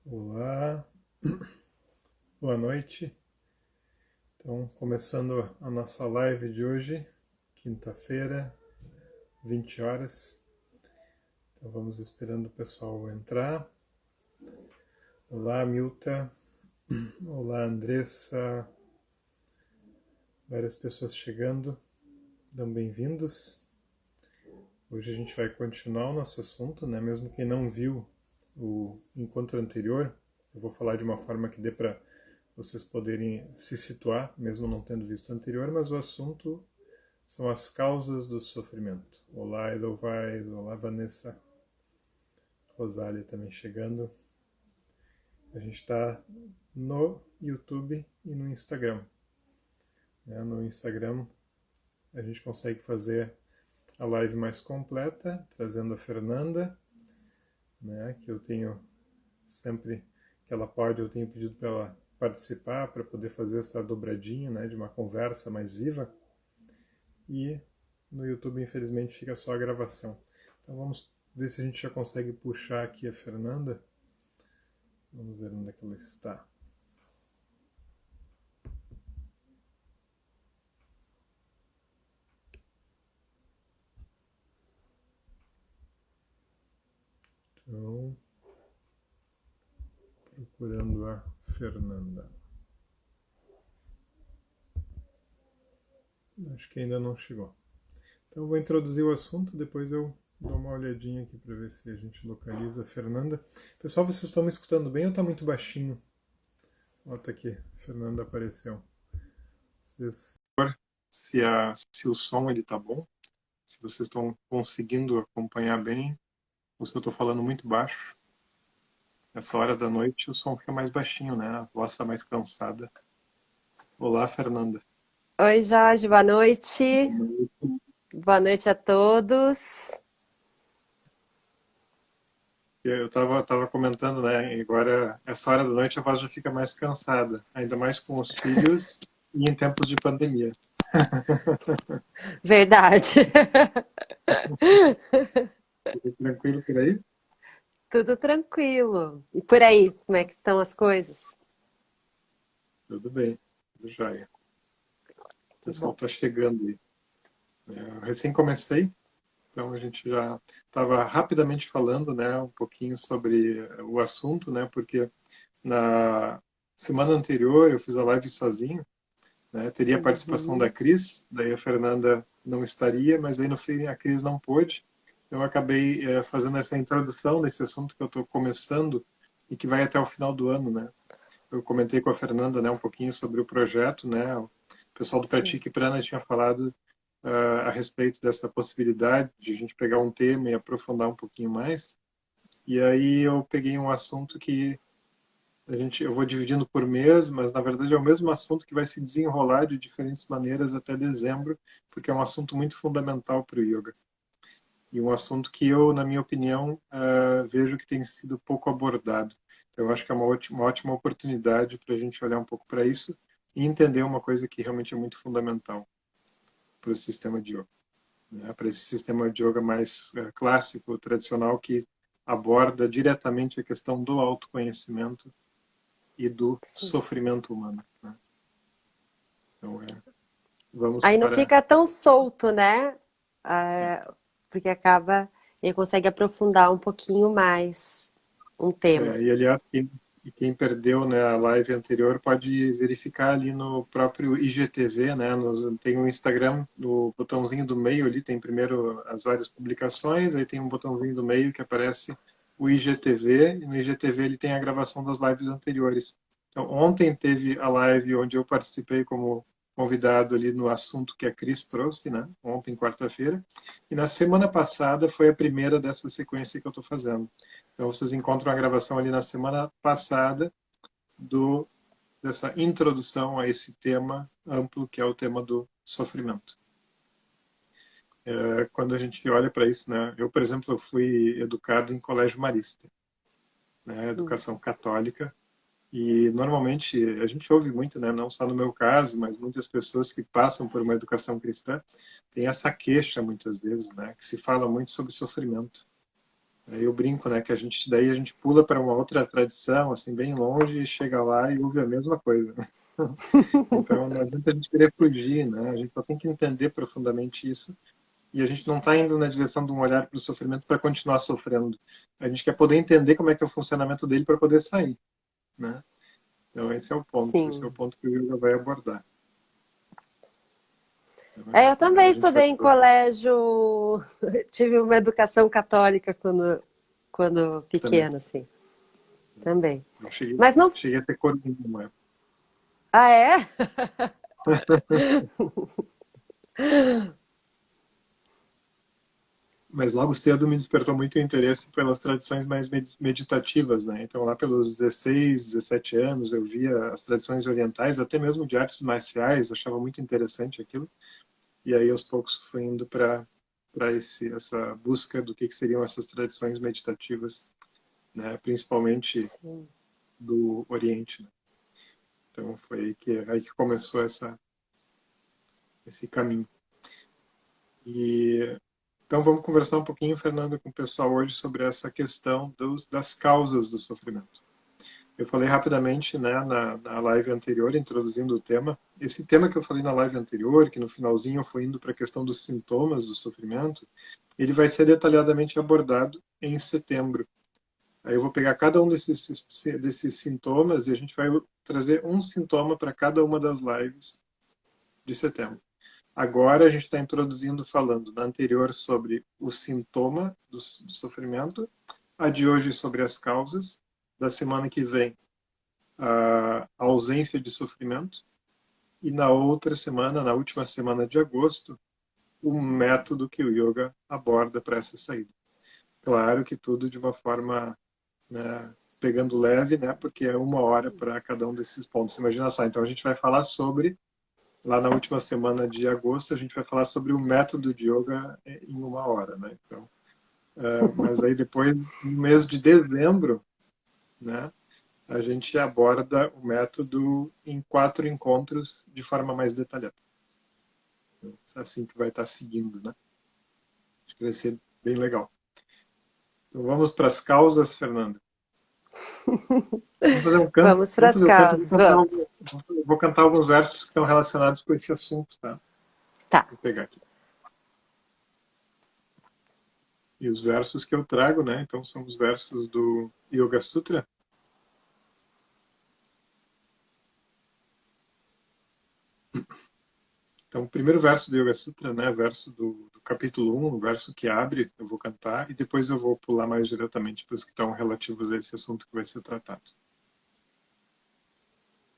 Olá, boa noite. Então, começando a nossa live de hoje, quinta-feira, 20 horas. Então, vamos esperando o pessoal entrar. Olá, Milta. Olá, Andressa. Várias pessoas chegando. Então, bem-vindos. Hoje a gente vai continuar o nosso assunto, né? Mesmo quem não viu o encontro anterior, eu vou falar de uma forma que dê para vocês poderem se situar, mesmo não tendo visto o anterior, mas o assunto são as causas do sofrimento. Olá, Edelweiss, olá, Vanessa, Rosália também chegando. A gente está no YouTube e no Instagram. No Instagram a gente consegue fazer a live mais completa, trazendo a Fernanda, que eu tenho sempre que ela pode, eu tenho pedido para ela participar, para poder fazer essa dobradinha, de uma conversa mais viva. E no YouTube, infelizmente, fica só a gravação. Então vamos ver se a gente já consegue puxar aqui a Fernanda. Vamos ver onde é que ela está. Então, procurando a Fernanda. Acho que ainda não chegou. Então eu vou introduzir o assunto, depois eu dou uma olhadinha aqui para ver se a gente localiza a Fernanda. Pessoal, vocês estão me escutando bem ou está muito baixinho? Ó, tá aqui, a Fernanda apareceu. Vocês... se o som ele tá bom, se vocês estão conseguindo acompanhar bem, ou se eu estou falando muito baixo. Essa hora da noite o som fica mais baixinho, né? A voz está mais cansada. Olá, Fernanda. Oi, Jorge, boa noite. Boa noite a todos. Eu tava comentando, né? Agora, essa hora da noite a voz já fica mais cansada, ainda mais com os filhos e em tempos de pandemia. Verdade. Tudo tranquilo por aí? Tudo tranquilo. E por aí, como é que estão as coisas? Tudo bem, tudo jóia. O Que pessoal bom. está chegando aí. Eu recém comecei, então a gente já estava rapidamente falando, né, um pouquinho sobre o assunto, né, porque na semana anterior eu fiz a live sozinho, né, teria a participação da Uhum. Cris, daí a Fernanda não estaria, mas aí no fim a Cris não pôde. Eu acabei fazendo essa introdução nesse assunto que eu estou começando e que vai até o final do ano, né. Eu comentei com a Fernanda, né, um pouquinho sobre o projeto, né, o pessoal do Sim. Pratique Prana tinha falado a respeito dessa possibilidade de a gente pegar um tema e aprofundar um pouquinho mais. E aí eu peguei um assunto que eu vou dividindo por mês, mas na verdade é o mesmo assunto que vai se desenrolar de diferentes maneiras até dezembro, porque é um assunto muito fundamental para o yoga. E um assunto que eu, na minha opinião, vejo que tem sido pouco abordado. Então, eu acho que é uma ótima oportunidade para a gente olhar um pouco para isso e entender uma coisa que realmente é muito fundamental para o sistema de yoga, né? Para esse sistema de yoga mais clássico, tradicional, que aborda diretamente a questão do autoconhecimento e do Sim. sofrimento humano, né? Então, vamos Aí não para... fica tão solto, né? É, porque acaba, ele consegue aprofundar um pouquinho mais um tema. E, aliás, quem perdeu, né, a live anterior pode verificar ali no próprio IGTV, né? Tem um Instagram, no botãozinho do meio ali, tem primeiro as várias publicações, aí tem um botãozinho do meio que aparece o IGTV, e no IGTV ele tem a gravação das lives anteriores. Então, ontem teve a live onde eu participei como convidado ali no assunto que a Cris trouxe, né? Ontem, quarta-feira. E na semana passada foi a primeira dessa sequência que eu estou fazendo. Então vocês encontram a gravação ali na semana passada do dessa introdução a esse tema amplo que é o tema do sofrimento. Quando a gente olha para isso, né? Eu, por exemplo, eu fui educado em colégio marista, né? Educação católica. E normalmente a gente ouve muito, né? Não só no meu caso, mas muitas pessoas que passam por uma educação cristã têm essa queixa muitas vezes, né? Que se fala muito sobre sofrimento. Aí eu brinco, né, que daí a gente pula para uma outra tradição, assim, bem longe, e chega lá e ouve a mesma coisa. Então não adianta a gente querer fugir, né? A gente só tem que entender profundamente isso. E a gente não está indo na direção de um olhar para o sofrimento para continuar sofrendo. A gente quer poder entender como é que é o funcionamento dele para poder sair, né? Então esse é o ponto. Esse é o Sim. ponto que o yoga vai abordar. Então, Eu também a gente vai. estudei em colégio, tive uma educação católica quando Também. pequena, assim, também. Eu cheguei, Mas não. cheguei a ter corzinho numa época. Ah, é? Mas logo cedo me despertou muito interesse pelas tradições mais meditativas, né? Então lá pelos 16, 17 anos eu via as tradições orientais, até mesmo de artes marciais, achava muito interessante aquilo. E aí aos poucos fui indo para essa busca do que seriam essas tradições meditativas, né? Principalmente Sim. do Oriente, né? Então foi aí que começou esse caminho. E então vamos conversar um pouquinho, Fernando, com o pessoal hoje sobre essa questão das causas do sofrimento. Eu falei rapidamente, né, na live anterior, introduzindo o tema. Esse tema que eu falei na live anterior, que no finalzinho eu fui indo para a questão dos sintomas do sofrimento, ele vai ser detalhadamente abordado em setembro. Aí eu vou pegar cada um desses sintomas e a gente vai trazer um sintoma para cada uma das lives de setembro. Agora a gente está introduzindo, falando na anterior sobre o sintoma do sofrimento, a de hoje sobre as causas, da semana que vem a ausência de sofrimento, e na outra semana, na última semana de agosto, o método que o yoga aborda para essa saída. Claro que tudo de uma forma, né, pegando leve, né, porque é 1 hora para cada um desses pontos. Imagina só, então a gente vai falar sobre, lá na última semana de agosto, a gente vai falar sobre o método de yoga em 1 hora, né? Então, mas aí depois, no mês de dezembro, né, a gente aborda o método em 4 encontros de forma mais detalhada. Então, é assim que vai estar seguindo, né? Acho que vai ser bem legal. Então vamos para as causas, Fernanda. Vamos fazer um canto. Vamos para Vamos as fazer o canto. causas, vamos. Vou cantar alguns versos que estão relacionados com esse assunto, tá? Tá, Vou pegar aqui. E os versos que eu trago, né? Então são os versos do Yoga Sutra. Então, o primeiro verso do Yoga Sutra, né, verso do capítulo 1, o verso que abre, eu vou cantar, e depois eu vou pular mais diretamente para os que estão relativos a esse assunto que vai ser tratado.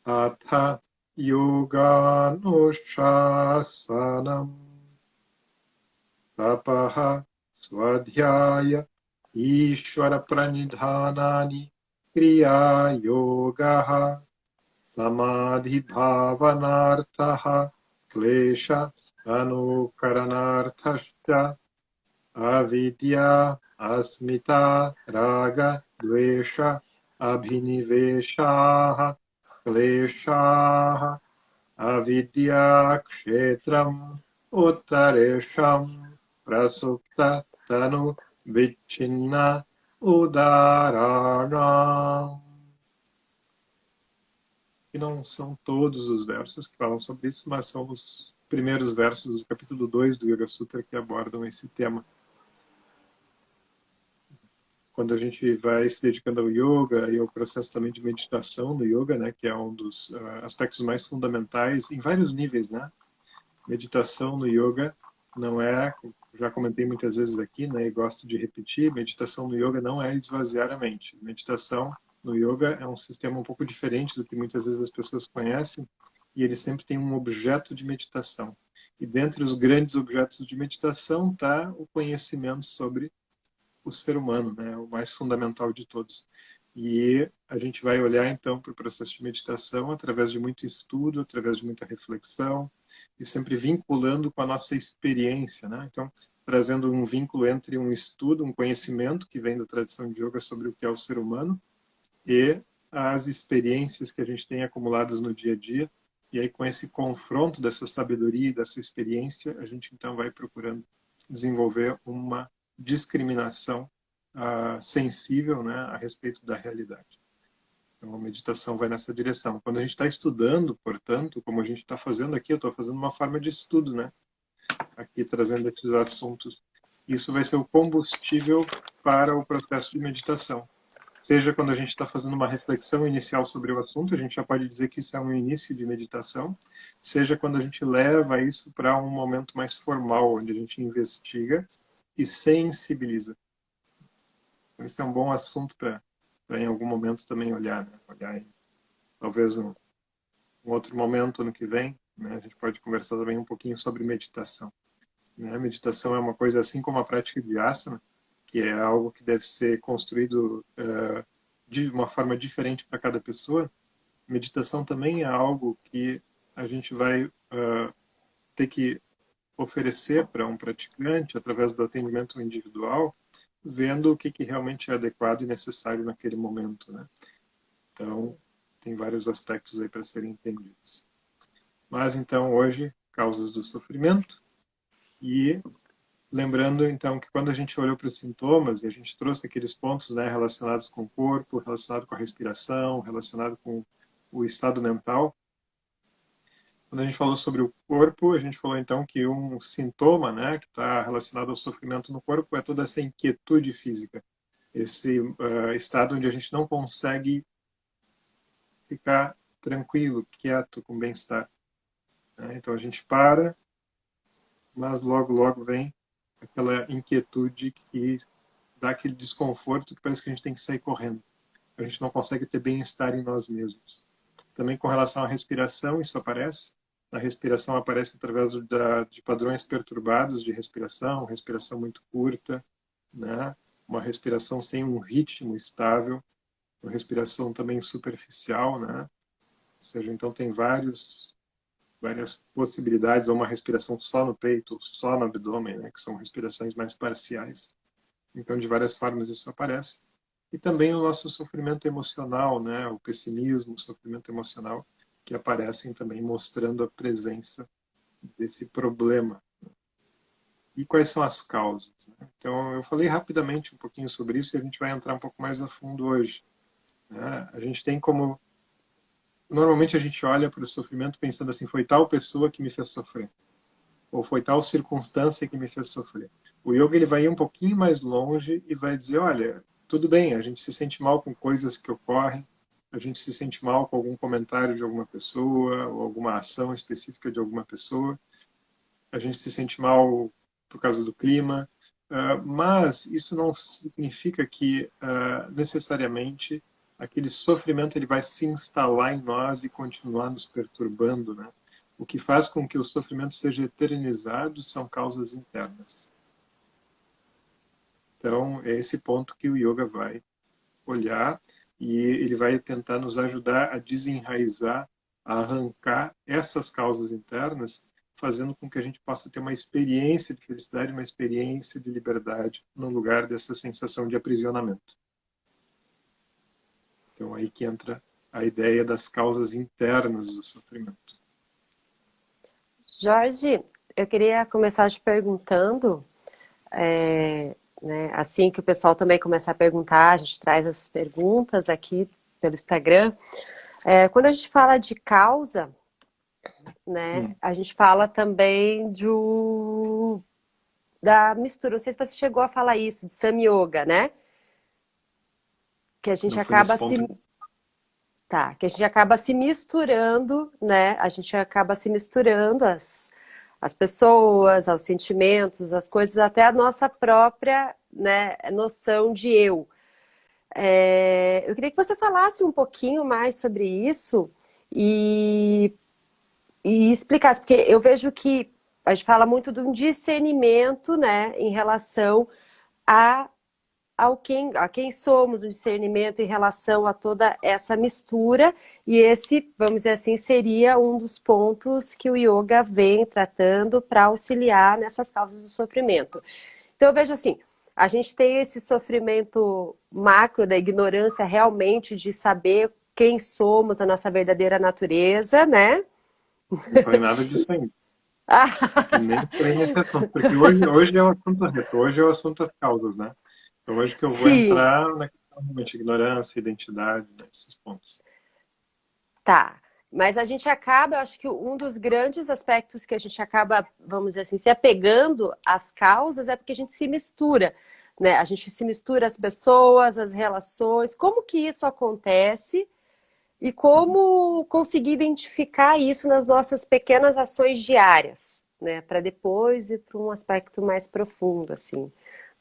Atha yoganushāsanam tapaha swadhyaya ishvara pranidhanani kriya yogaha samadhi bhavanarthaha klesha anukaranarthascha avidya asmita raga dvesha abhiniveshaha kleshaha avidya kshetram uttaresham prasupta tanu vichinna udaranam. E não são todos os versos que falam sobre isso, mas são os primeiros versos do capítulo 2 do Yoga Sutra que abordam esse tema. Quando a gente vai se dedicando ao yoga e ao processo também de meditação no yoga, né, que é um dos aspectos mais fundamentais em vários níveis, né? Meditação no yoga não é, já comentei muitas vezes aqui, né, e gosto de repetir, meditação no yoga não é esvaziar a mente. Meditação no yoga é um sistema um pouco diferente do que muitas vezes as pessoas conhecem, e ele sempre tem um objeto de meditação. E dentre os grandes objetos de meditação está o conhecimento sobre o ser humano, né, o mais fundamental de todos. E a gente vai olhar então para o processo de meditação através de muito estudo, através de muita reflexão e sempre vinculando com a nossa experiência, né? Então, trazendo um vínculo entre um estudo, um conhecimento que vem da tradição de yoga sobre o que é o ser humano e as experiências que a gente tem acumuladas no dia a dia. E aí, com esse confronto dessa sabedoria e dessa experiência, a gente então vai procurando desenvolver uma discriminação sensível, né, a respeito da realidade. Então, a meditação vai nessa direção. Quando a gente está estudando, portanto, como a gente está fazendo aqui, eu estou fazendo uma forma de estudo, né? Aqui trazendo esses assuntos. Isso vai ser o combustível para o processo de meditação. Seja quando a gente está fazendo uma reflexão inicial sobre o assunto, a gente já pode dizer que isso é um início de meditação, seja quando a gente leva isso para um momento mais formal, onde a gente investiga e sensibiliza. Então, isso é um bom assunto para em algum momento também olhar, né? Olhar em, talvez um outro momento ano que vem, né? A gente pode conversar também um pouquinho sobre meditação. Né? A meditação é uma coisa assim como a prática de asana, que é algo que deve ser construído de uma forma diferente para cada pessoa. Meditação também é algo que a gente vai ter que oferecer para um praticante através do atendimento individual, vendo o que realmente é adequado e necessário naquele momento, né? Então, tem vários aspectos aí para serem entendidos. Mas, então, hoje, causas do sofrimento. E lembrando, então, que quando a gente olhou para os sintomas, e a gente trouxe aqueles pontos, né, relacionados com o corpo, relacionado com a respiração, relacionado com o estado mental. Quando a gente falou sobre o corpo, a gente falou, então, que um sintoma, né, que está relacionado ao sofrimento no corpo é toda essa inquietude física. Esse estado onde a gente não consegue ficar tranquilo, quieto, com bem-estar. Né? Então a gente para, mas logo, logo vem aquela inquietude que dá aquele desconforto que parece que a gente tem que sair correndo. A gente não consegue ter bem-estar em nós mesmos. Também com relação à respiração, isso aparece. A respiração aparece através de padrões perturbados de respiração, respiração muito curta, né? Uma respiração sem um ritmo estável, uma respiração também superficial, né? Ou seja, então tem várias possibilidades, ou uma respiração só no peito, ou só no abdômen, né? Que são respirações mais parciais. Então, de várias formas isso aparece. E também o nosso sofrimento emocional, né? O pessimismo, o sofrimento emocional, que aparecem também mostrando a presença desse problema. E quais são as causas? Né? Então, eu falei rapidamente um pouquinho sobre isso e a gente vai entrar um pouco mais a fundo hoje. Né? A gente tem como... Normalmente a gente olha para o sofrimento pensando assim, foi tal pessoa que me fez sofrer. Ou foi tal circunstância que me fez sofrer. O yoga ele vai ir um pouquinho mais longe e vai dizer, olha, tudo bem, a gente se sente mal com coisas que ocorrem, a gente se sente mal com algum comentário de alguma pessoa, ou alguma ação específica de alguma pessoa, a gente se sente mal por causa do clima, mas isso não significa que necessariamente aquele sofrimento ele vai se instalar em nós e continuar nos perturbando, né? O que faz com que o sofrimento seja eternizado são causas internas. Então, é esse ponto que o yoga vai olhar e ele vai tentar nos ajudar a desenraizar, a arrancar essas causas internas, fazendo com que a gente possa ter uma experiência de felicidade, uma experiência de liberdade no lugar dessa sensação de aprisionamento. Então, aí que entra a ideia das causas internas do sofrimento. Jorge, eu queria começar te perguntando, né, assim que o pessoal também começar a perguntar, a gente traz as perguntas aqui pelo Instagram. Quando a gente fala de causa, né, a gente fala também da mistura. Não sei se você chegou a falar isso, de Samyoga, né? Que a gente Não foi nesse acaba ponto. que a gente acaba se misturando, né? A gente acaba se misturando as pessoas, aos sentimentos, as coisas, até a nossa própria, né, noção de eu. Eu queria que você falasse um pouquinho mais sobre isso e, e explicasse, porque eu vejo que a gente fala muito de um discernimento, né, em relação a a quem somos, o discernimento em relação a toda essa mistura, e esse, vamos dizer assim, seria um dos pontos que o yoga vem tratando para auxiliar nessas causas do sofrimento. Então eu vejo assim, a gente tem esse sofrimento macro da ignorância realmente de saber quem somos, a nossa verdadeira natureza, né? Não falei nada disso ainda. Ah, Nem tá. entrei nesse assunto, porque hoje é o assunto reto, hoje é o assunto das causas, né? Então, hoje que eu vou Sim, entrar na questão de ignorância, identidade, né, esses pontos. tá. Mas a gente acaba, eu acho que um dos grandes aspectos que a gente acaba, vamos dizer assim, se apegando às causas é porque a gente se mistura, né? A gente se mistura as pessoas, as relações, como que isso acontece e Uhum. como conseguir identificar isso nas nossas pequenas ações diárias, né? Para depois ir para um aspecto mais profundo, assim.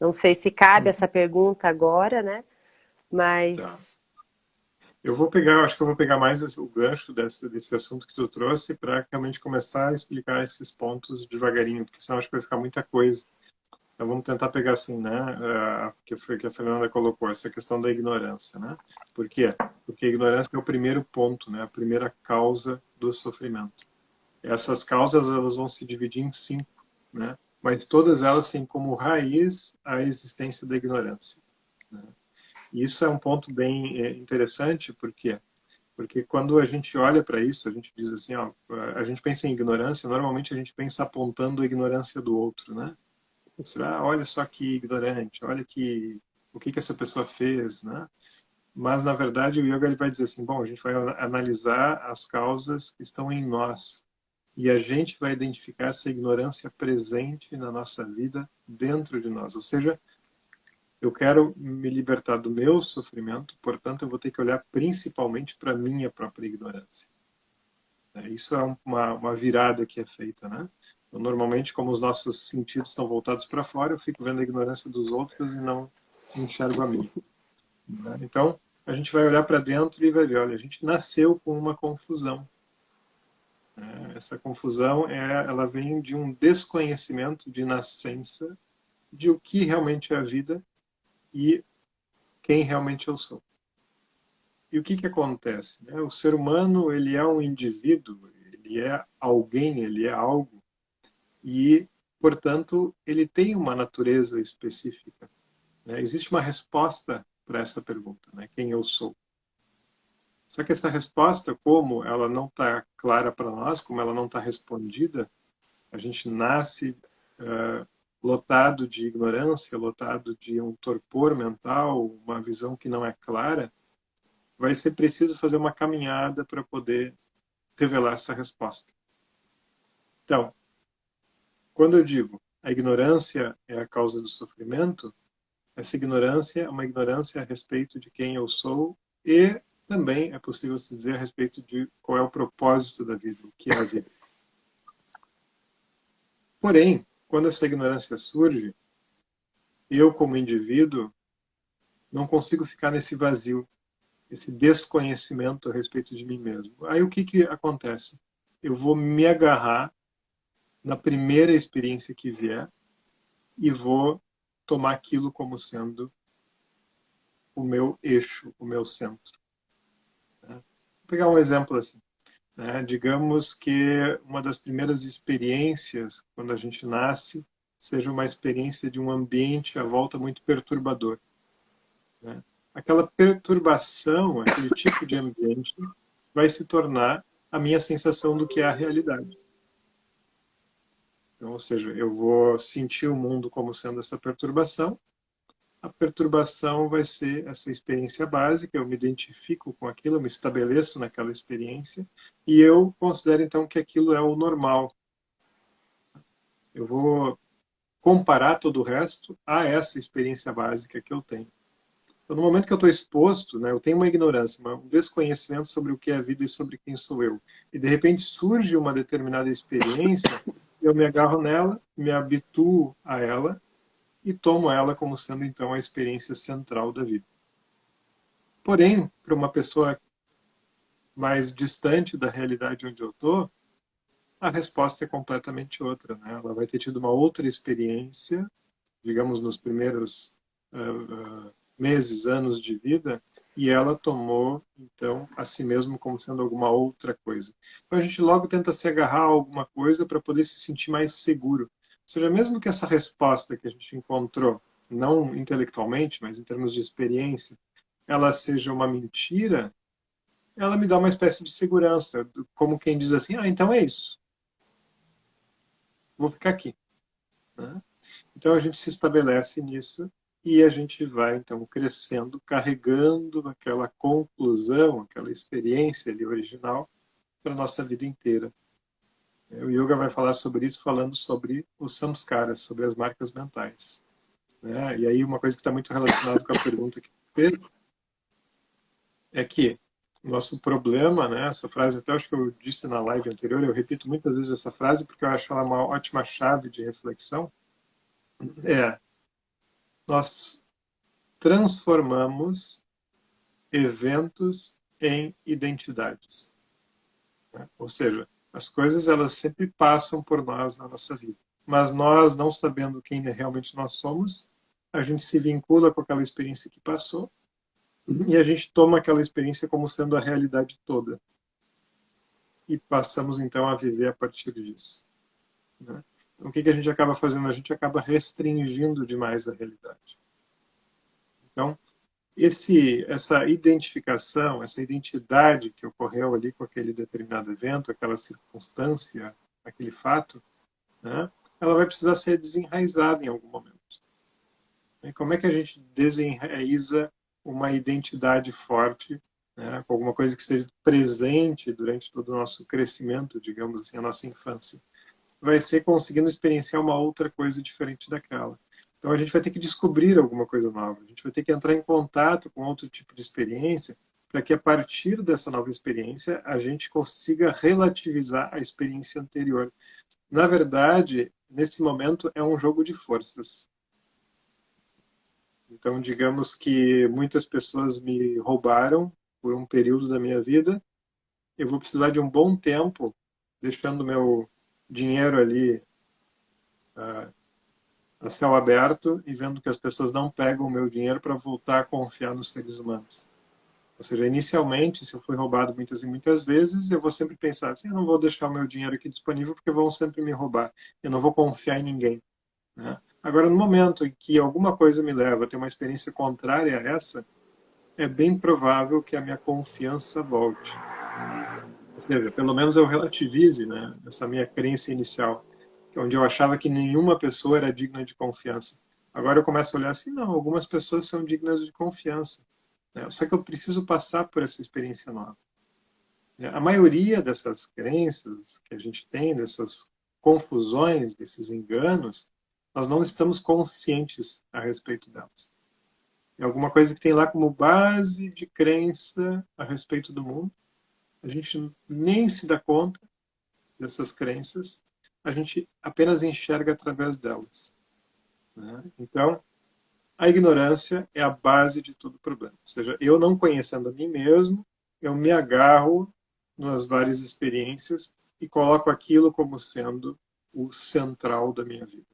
Não sei se cabe essa Uhum. pergunta agora, né? Tá. Mas Acho que eu vou pegar mais o gancho desse assunto que tu trouxe para realmente começar a explicar esses pontos devagarinho, porque senão acho que vai ficar muita coisa. Então vamos tentar pegar assim, né, que foi que a Fernanda colocou, essa questão da ignorância, né? Por quê? Porque a ignorância é o primeiro ponto, né, a primeira causa do sofrimento. Essas causas elas vão se dividir em cinco, né? Mas todas elas têm como raiz a existência da ignorância, né? E isso é um ponto bem interessante, por quê? Porque quando a gente olha para isso, a gente diz assim, ó, a gente pensa em ignorância, normalmente a gente pensa apontando a ignorância do outro, né? Você, olha só que ignorante, olha que o que essa pessoa fez, né? Mas na verdade o yoga ele vai dizer assim, bom, a gente vai analisar as causas que estão em nós e a gente vai identificar essa ignorância presente na nossa vida dentro de nós. Ou seja, eu quero me libertar do meu sofrimento, portanto eu vou ter que olhar principalmente para a minha própria ignorância. Isso é uma virada que é feita, né? Então, normalmente, como os nossos sentidos estão voltados para fora, eu fico vendo a ignorância dos outros e não enxergo a minha, né? Então, a gente vai olhar para dentro e vai ver, olha, a gente nasceu com uma confusão, né? Essa confusão ela vem de um desconhecimento de nascença de o que realmente é a vida e quem realmente eu sou. E o que que acontece, né? O ser humano, ele é um indivíduo, ele é alguém, ele é algo e, portanto, ele tem uma natureza específica, né? Existe uma resposta para essa pergunta, né? Quem eu sou? Só que essa resposta, como ela não está clara para nós, como ela não está respondida, a gente nasce lotado de ignorância, lotado de um torpor mental, uma visão que não é clara, vai ser preciso fazer uma caminhada para poder revelar essa resposta. Então, quando eu digo a ignorância é a causa do sofrimento, essa ignorância é uma ignorância a respeito de quem eu sou e também é possível se dizer a respeito de qual é o propósito da vida, o que é a vida. Porém, quando essa ignorância surge, eu, como indivíduo, não consigo ficar nesse vazio, esse desconhecimento a respeito de mim mesmo. Aí o que que acontece? Eu vou me agarrar na primeira experiência que vier e vou tomar aquilo como sendo o meu eixo, o meu centro, né? Vou pegar um exemplo assim, né? Digamos que uma das primeiras experiências, quando a gente nasce, seja uma experiência de um ambiente à volta muito perturbador, né? Aquela perturbação, aquele tipo de ambiente, vai se tornar a minha sensação do que é a realidade. Então, ou seja, eu vou sentir o mundo como sendo essa perturbação. A perturbação vai ser essa experiência básica, eu me identifico com aquilo, eu me estabeleço naquela experiência e eu considero então que aquilo é o normal. Eu vou comparar todo o resto a essa experiência básica que eu tenho. Então, no momento que eu estou exposto, né, eu tenho uma ignorância, um desconhecimento sobre o que é a vida e sobre quem sou eu. E de repente surge uma determinada experiência, eu me agarro nela, me habituo a ela e tomo ela como sendo então a experiência central da vida. Porém, para uma pessoa mais distante da realidade onde eu estou, a resposta é completamente outra, né? Ela vai ter tido uma outra experiência, digamos, nos primeiros meses, anos de vida, e ela tomou, então, a si mesmo como sendo alguma outra coisa. Então a gente logo tenta se agarrar a alguma coisa para poder se sentir mais seguro. Ou seja, mesmo que essa resposta que a gente encontrou, não intelectualmente, mas em termos de experiência, ela seja uma mentira, ela me dá uma espécie de segurança, como quem diz assim, então é isso, vou ficar aqui, né? Então a gente se estabelece nisso e a gente vai, então, crescendo, carregando aquela conclusão, aquela experiência ali original para a nossa vida inteira. O yoga vai falar sobre isso, falando sobre os samskaras, sobre as marcas mentais. Né? E aí uma coisa que está muito relacionada com a pergunta que fez é que o nosso problema, né, essa frase até acho que eu disse na live anterior, eu repito muitas vezes essa frase porque eu acho ela uma ótima chave de reflexão, é nós transformamos eventos em identidades. Né? Ou seja, as coisas elas sempre passam por nós na nossa vida. Mas nós, não sabendo quem realmente nós somos, a gente se vincula com aquela experiência que passou e a gente toma aquela experiência como sendo a realidade toda. E passamos então a viver a partir disso. Né? Então, o que a gente acaba fazendo? A gente acaba restringindo demais a realidade. Então, essa identificação, essa identidade que ocorreu ali com aquele determinado evento, aquela circunstância, aquele fato, né, ela vai precisar ser desenraizada em algum momento. E como é que a gente desenraiza uma identidade forte, né, com alguma coisa que esteja presente durante todo o nosso crescimento, digamos assim, a nossa infância? Vai ser conseguindo experienciar uma outra coisa diferente daquela. Então a gente vai ter que descobrir alguma coisa nova, a gente vai ter que entrar em contato com outro tipo de experiência, para que a partir dessa nova experiência a gente consiga relativizar a experiência anterior. Na verdade, nesse momento é um jogo de forças. Então, digamos que muitas pessoas me roubaram por um período da minha vida, eu vou precisar de um bom tempo deixando meu dinheiro ali a céu aberto e vendo que as pessoas não pegam o meu dinheiro para voltar a confiar nos seres humanos. Ou seja, inicialmente, se eu fui roubado muitas e muitas vezes, eu vou sempre pensar assim, eu não vou deixar o meu dinheiro aqui disponível porque vão sempre me roubar. Eu não vou confiar em ninguém. Né? Agora, no momento em que alguma coisa me leva a ter uma experiência contrária a essa, é bem provável que a minha confiança volte. Ou seja, pelo menos eu relativize, né, essa minha crença inicial, onde eu achava que nenhuma pessoa era digna de confiança. Agora eu começo a olhar assim, não, algumas pessoas são dignas de confiança. Né? Só que eu preciso passar por essa experiência nova. A maioria dessas crenças que a gente tem, dessas confusões, desses enganos, nós não estamos conscientes a respeito delas. É alguma coisa que tem lá como base de crença a respeito do mundo. A gente nem se dá conta dessas crenças, a gente apenas enxerga através delas. Né? Então, a ignorância é a base de todo problema. Ou seja, eu não conhecendo a mim mesmo, eu me agarro nas várias experiências e coloco aquilo como sendo o central da minha vida.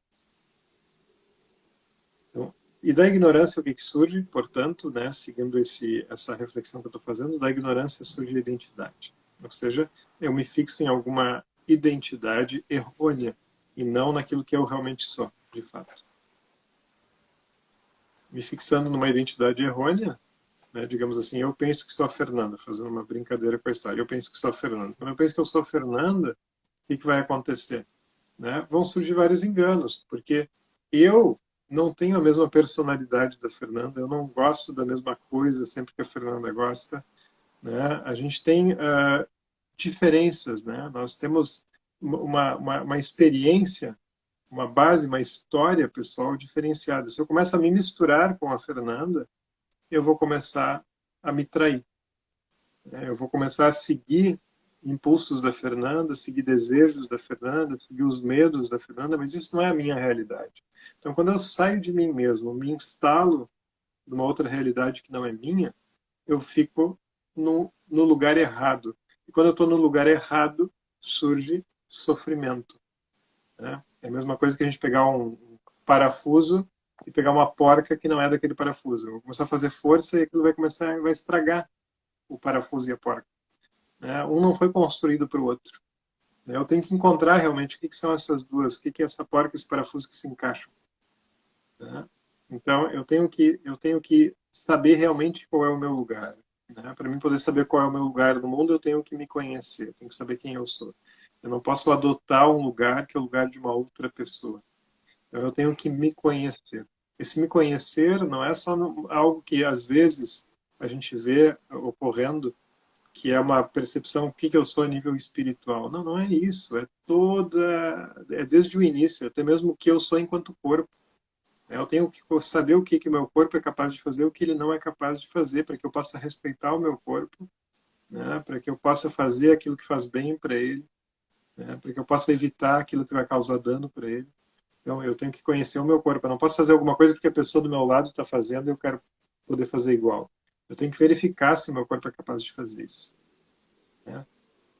Então, e da ignorância o que surge, portanto, né, seguindo essa reflexão que eu estou fazendo, da ignorância surge a identidade. Ou seja, eu me fixo em alguma identidade errônea e não naquilo que eu realmente sou, de fato. Me fixando numa identidade errônea, né, digamos assim, eu penso que sou a Fernanda, fazendo uma brincadeira com a história, eu penso que sou a Fernanda. Quando eu penso que eu sou a Fernanda, o que vai acontecer? Né? Vão surgir vários enganos, porque eu não tenho a mesma personalidade da Fernanda, eu não gosto da mesma coisa sempre que a Fernanda gosta. Né? A gente tem diferenças, né? Nós temos uma experiência, uma base, uma história pessoal diferenciada. Se eu começo a me misturar com a Fernanda, eu vou começar a me trair. Né? Eu vou começar a seguir impulsos da Fernanda, seguir desejos da Fernanda, seguir os medos da Fernanda, mas isso não é a minha realidade. Então, quando eu saio de mim mesmo, me instalo numa outra realidade que não é minha, eu fico no lugar errado. E quando eu estou no lugar errado, surge sofrimento. Né? É a mesma coisa que a gente pegar um parafuso e pegar uma porca que não é daquele parafuso. Eu vou começar a fazer força e aquilo vai estragar o parafuso e a porca. Né? Um não foi construído para o outro. Eu tenho que encontrar realmente o que são essas duas, o que é essa porca e esse parafuso que se encaixam. Né? Então, eu tenho que saber realmente qual é o meu lugar. Né? Para mim poder saber qual é o meu lugar no mundo, eu tenho que me conhecer, eu tenho que saber quem eu sou. Eu não posso adotar um lugar que é o lugar de uma outra pessoa. Então, eu tenho que me conhecer. esse me conhecer não é só algo que às vezes a gente vê ocorrendo, que é uma percepção, o que eu sou a nível espiritual. Não, não é isso. É desde o início, até mesmo o que eu sou enquanto corpo. Eu tenho que saber o que meu corpo é capaz de fazer, o que ele não é capaz de fazer, para que eu possa respeitar o meu corpo, né? Para que eu possa fazer aquilo que faz bem para ele, né? Para que eu possa evitar aquilo que vai causar dano para ele. Então, eu tenho que conhecer o meu corpo. Eu não posso fazer alguma coisa porque a pessoa do meu lado está fazendo e eu quero poder fazer igual. Eu tenho que verificar se o meu corpo é capaz de fazer isso, né?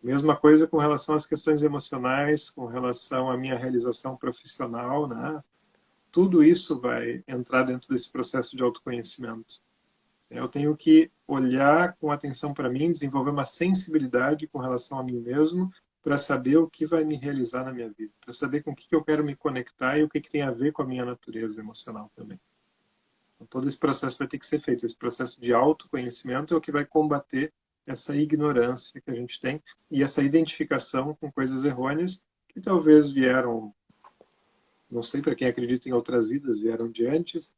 Mesma coisa com relação às questões emocionais, com relação à minha realização profissional, né? Tudo isso vai entrar dentro desse processo de autoconhecimento. Eu tenho que olhar com atenção para mim, desenvolver uma sensibilidade com relação a mim mesmo, para saber o que vai me realizar na minha vida, para saber com o que eu quero me conectar e o que tem a ver com a minha natureza emocional também. Então, todo esse processo vai ter que ser feito. Esse processo de autoconhecimento é o que vai combater essa ignorância que a gente tem e essa identificação com coisas errôneas que talvez vieram, não sei, para quem acredita em outras vidas, vieram de antes,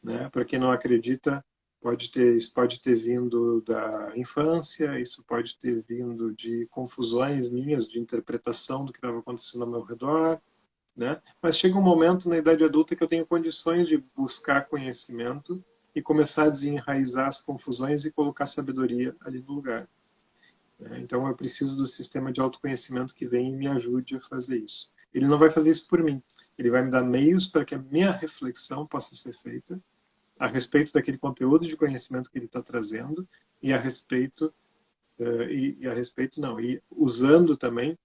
né? Para quem não acredita, isso pode ter vindo da infância, isso pode ter vindo de confusões minhas de interpretação do que estava acontecendo ao meu redor, né? Mas chega um momento na idade adulta que eu tenho condições de buscar conhecimento e começar a desenraizar as confusões e colocar sabedoria ali no lugar, né? Então eu preciso do sistema de autoconhecimento que vem e me ajude a fazer isso. Ele não vai fazer isso por mim. Ele vai me dar meios para que a minha reflexão possa ser feita a respeito daquele conteúdo de conhecimento que ele está trazendo e a respeito e a respeito não, e usando também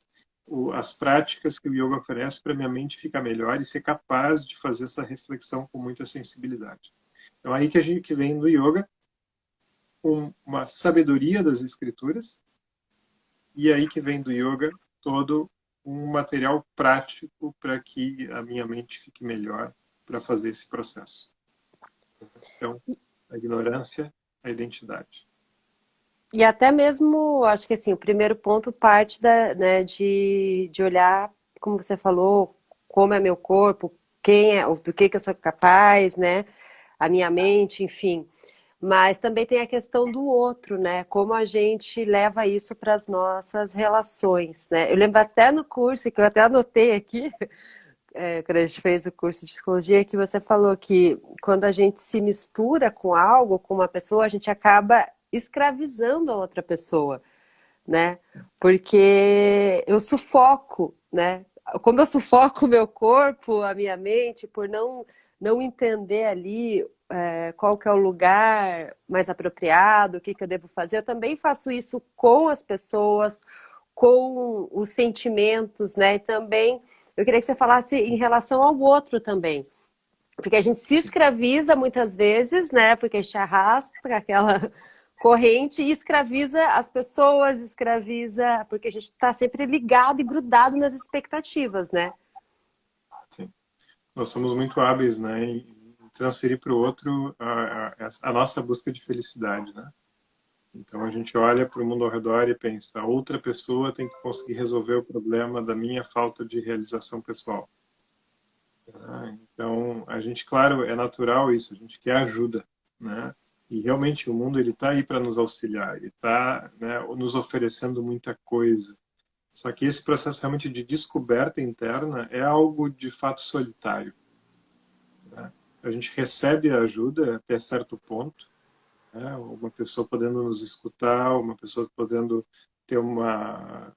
as práticas que o yoga oferece para minha mente ficar melhor e ser capaz de fazer essa reflexão com muita sensibilidade. Então aí que a gente que vem do yoga uma sabedoria das escrituras e aí que vem do yoga todo um material prático para que a minha mente fique melhor para fazer esse processo. Então, a ignorância, a identidade. E até mesmo, acho que assim, o primeiro ponto parte né, de olhar, como você falou, como é meu corpo, quem é, do que eu sou capaz, né? A minha mente, enfim. Mas também tem a questão do outro, né? Como a gente leva isso para as nossas relações, né? Eu lembro até no curso, que eu até anotei aqui, quando a gente fez o curso de psicologia, que você falou que quando a gente se mistura com algo, com uma pessoa, a gente acaba escravizando a outra pessoa, né? Porque eu sufoco, né? Como eu sufoco o meu corpo, a minha mente, por não entender ali qual que é o lugar mais apropriado, o que eu devo fazer, eu também faço isso com as pessoas, com os sentimentos, né? E também eu queria que você falasse em relação ao outro também. Porque a gente se escraviza muitas vezes, né? Porque a gente arrasta para aquela corrente e escraviza as pessoas, escraviza, porque a gente está sempre ligado e grudado nas expectativas, né? Sim. Nós somos muito hábeis, né, em transferir para o outro a nossa busca de felicidade, né? Então a gente olha para o mundo ao redor e pensa, outra pessoa tem que conseguir resolver o problema da minha falta de realização pessoal. Então a gente, claro, é natural isso, a gente quer ajuda, né? E realmente o mundo ele está aí para nos auxiliar, ele está, né, nos oferecendo muita coisa. Só que esse processo realmente de descoberta interna é algo de fato solitário, né? A gente recebe a ajuda até certo ponto, né? Uma pessoa podendo nos escutar, uma pessoa podendo ter uma,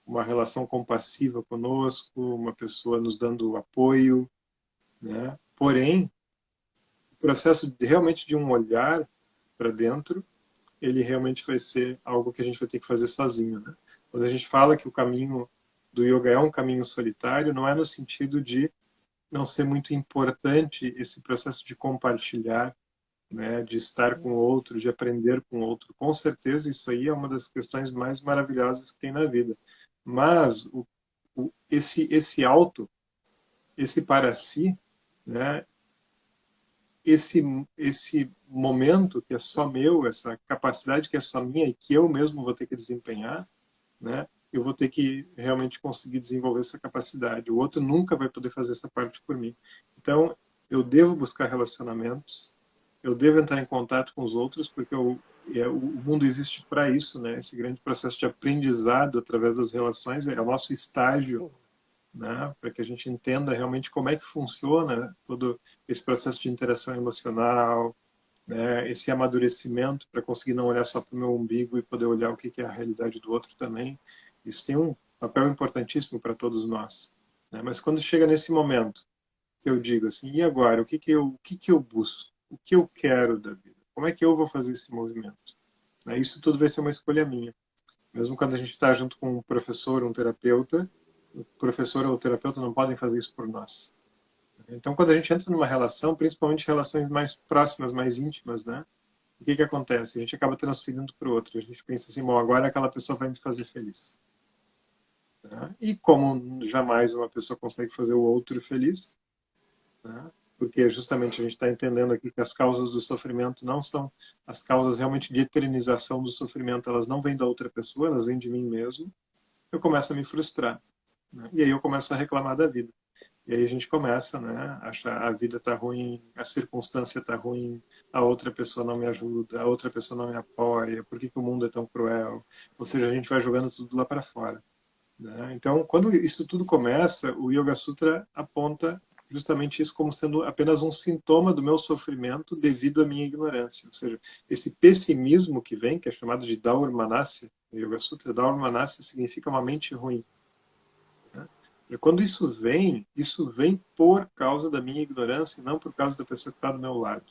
uma relação compassiva conosco, uma pessoa nos dando apoio, né? Porém, o processo realmente de um olhar para dentro, ele realmente vai ser algo que a gente vai ter que fazer sozinho, né? Quando a gente fala que o caminho do yoga é um caminho solitário, não é no sentido de não ser muito importante esse processo de compartilhar, né, de estar com o outro, de aprender com o outro. Com certeza, isso aí é uma das questões mais maravilhosas que tem na vida. Mas esse auto, esse para si, né, esse momento que é só meu, essa capacidade que é só minha e que eu mesmo vou ter que desempenhar, né? Eu vou ter que realmente conseguir desenvolver essa capacidade. O outro nunca vai poder fazer essa parte por mim. Então, eu devo buscar relacionamentos, eu devo entrar em contato com os outros, porque o mundo existe para isso, né? Esse grande processo de aprendizado através das relações é o nosso estágio, sim. né? Para que a gente entenda realmente como é que funciona todo esse processo de interação emocional, né? Esse amadurecimento para conseguir não olhar só para o meu umbigo e poder olhar o que é a realidade do outro também. Isso tem um papel importantíssimo para todos nós, né? Mas quando chega nesse momento que eu digo assim, e agora, o que que eu busco? O que eu quero da vida? Como é que eu vou fazer esse movimento? Né? Isso tudo vai ser uma escolha minha. Mesmo quando a gente está junto com um professor, um terapeuta, o professor ou o terapeuta não podem fazer isso por nós. Então, quando a gente entra numa relação, principalmente relações mais próximas, mais íntimas, né? O que que acontece? A gente acaba transferindo para o outro. A gente pensa assim, bom, agora aquela pessoa vai me fazer feliz. Né? E como jamais uma pessoa consegue fazer o outro feliz, né? Porque justamente a gente está entendendo aqui que as causas do sofrimento não são as causas realmente de eternização do sofrimento, elas não vêm da outra pessoa, elas vêm de mim mesmo. Eu começo a me frustrar, né? E aí eu começo a reclamar da vida. E aí a gente começa, né, a achar a vida está ruim, a circunstância está ruim, a outra pessoa não me ajuda, a outra pessoa não me apoia, por que que o mundo é tão cruel? Ou seja, a gente vai jogando tudo lá para fora, né? Então, quando isso tudo começa, o Yoga Sutra aponta justamente isso como sendo apenas um sintoma do meu sofrimento devido à minha ignorância. Ou seja, esse pessimismo que vem, que é chamado de Daurmanasya, no Yoga Sutra, Daurmanasya significa uma mente ruim, né? E quando isso vem por causa da minha ignorância e não por causa da pessoa que está do meu lado.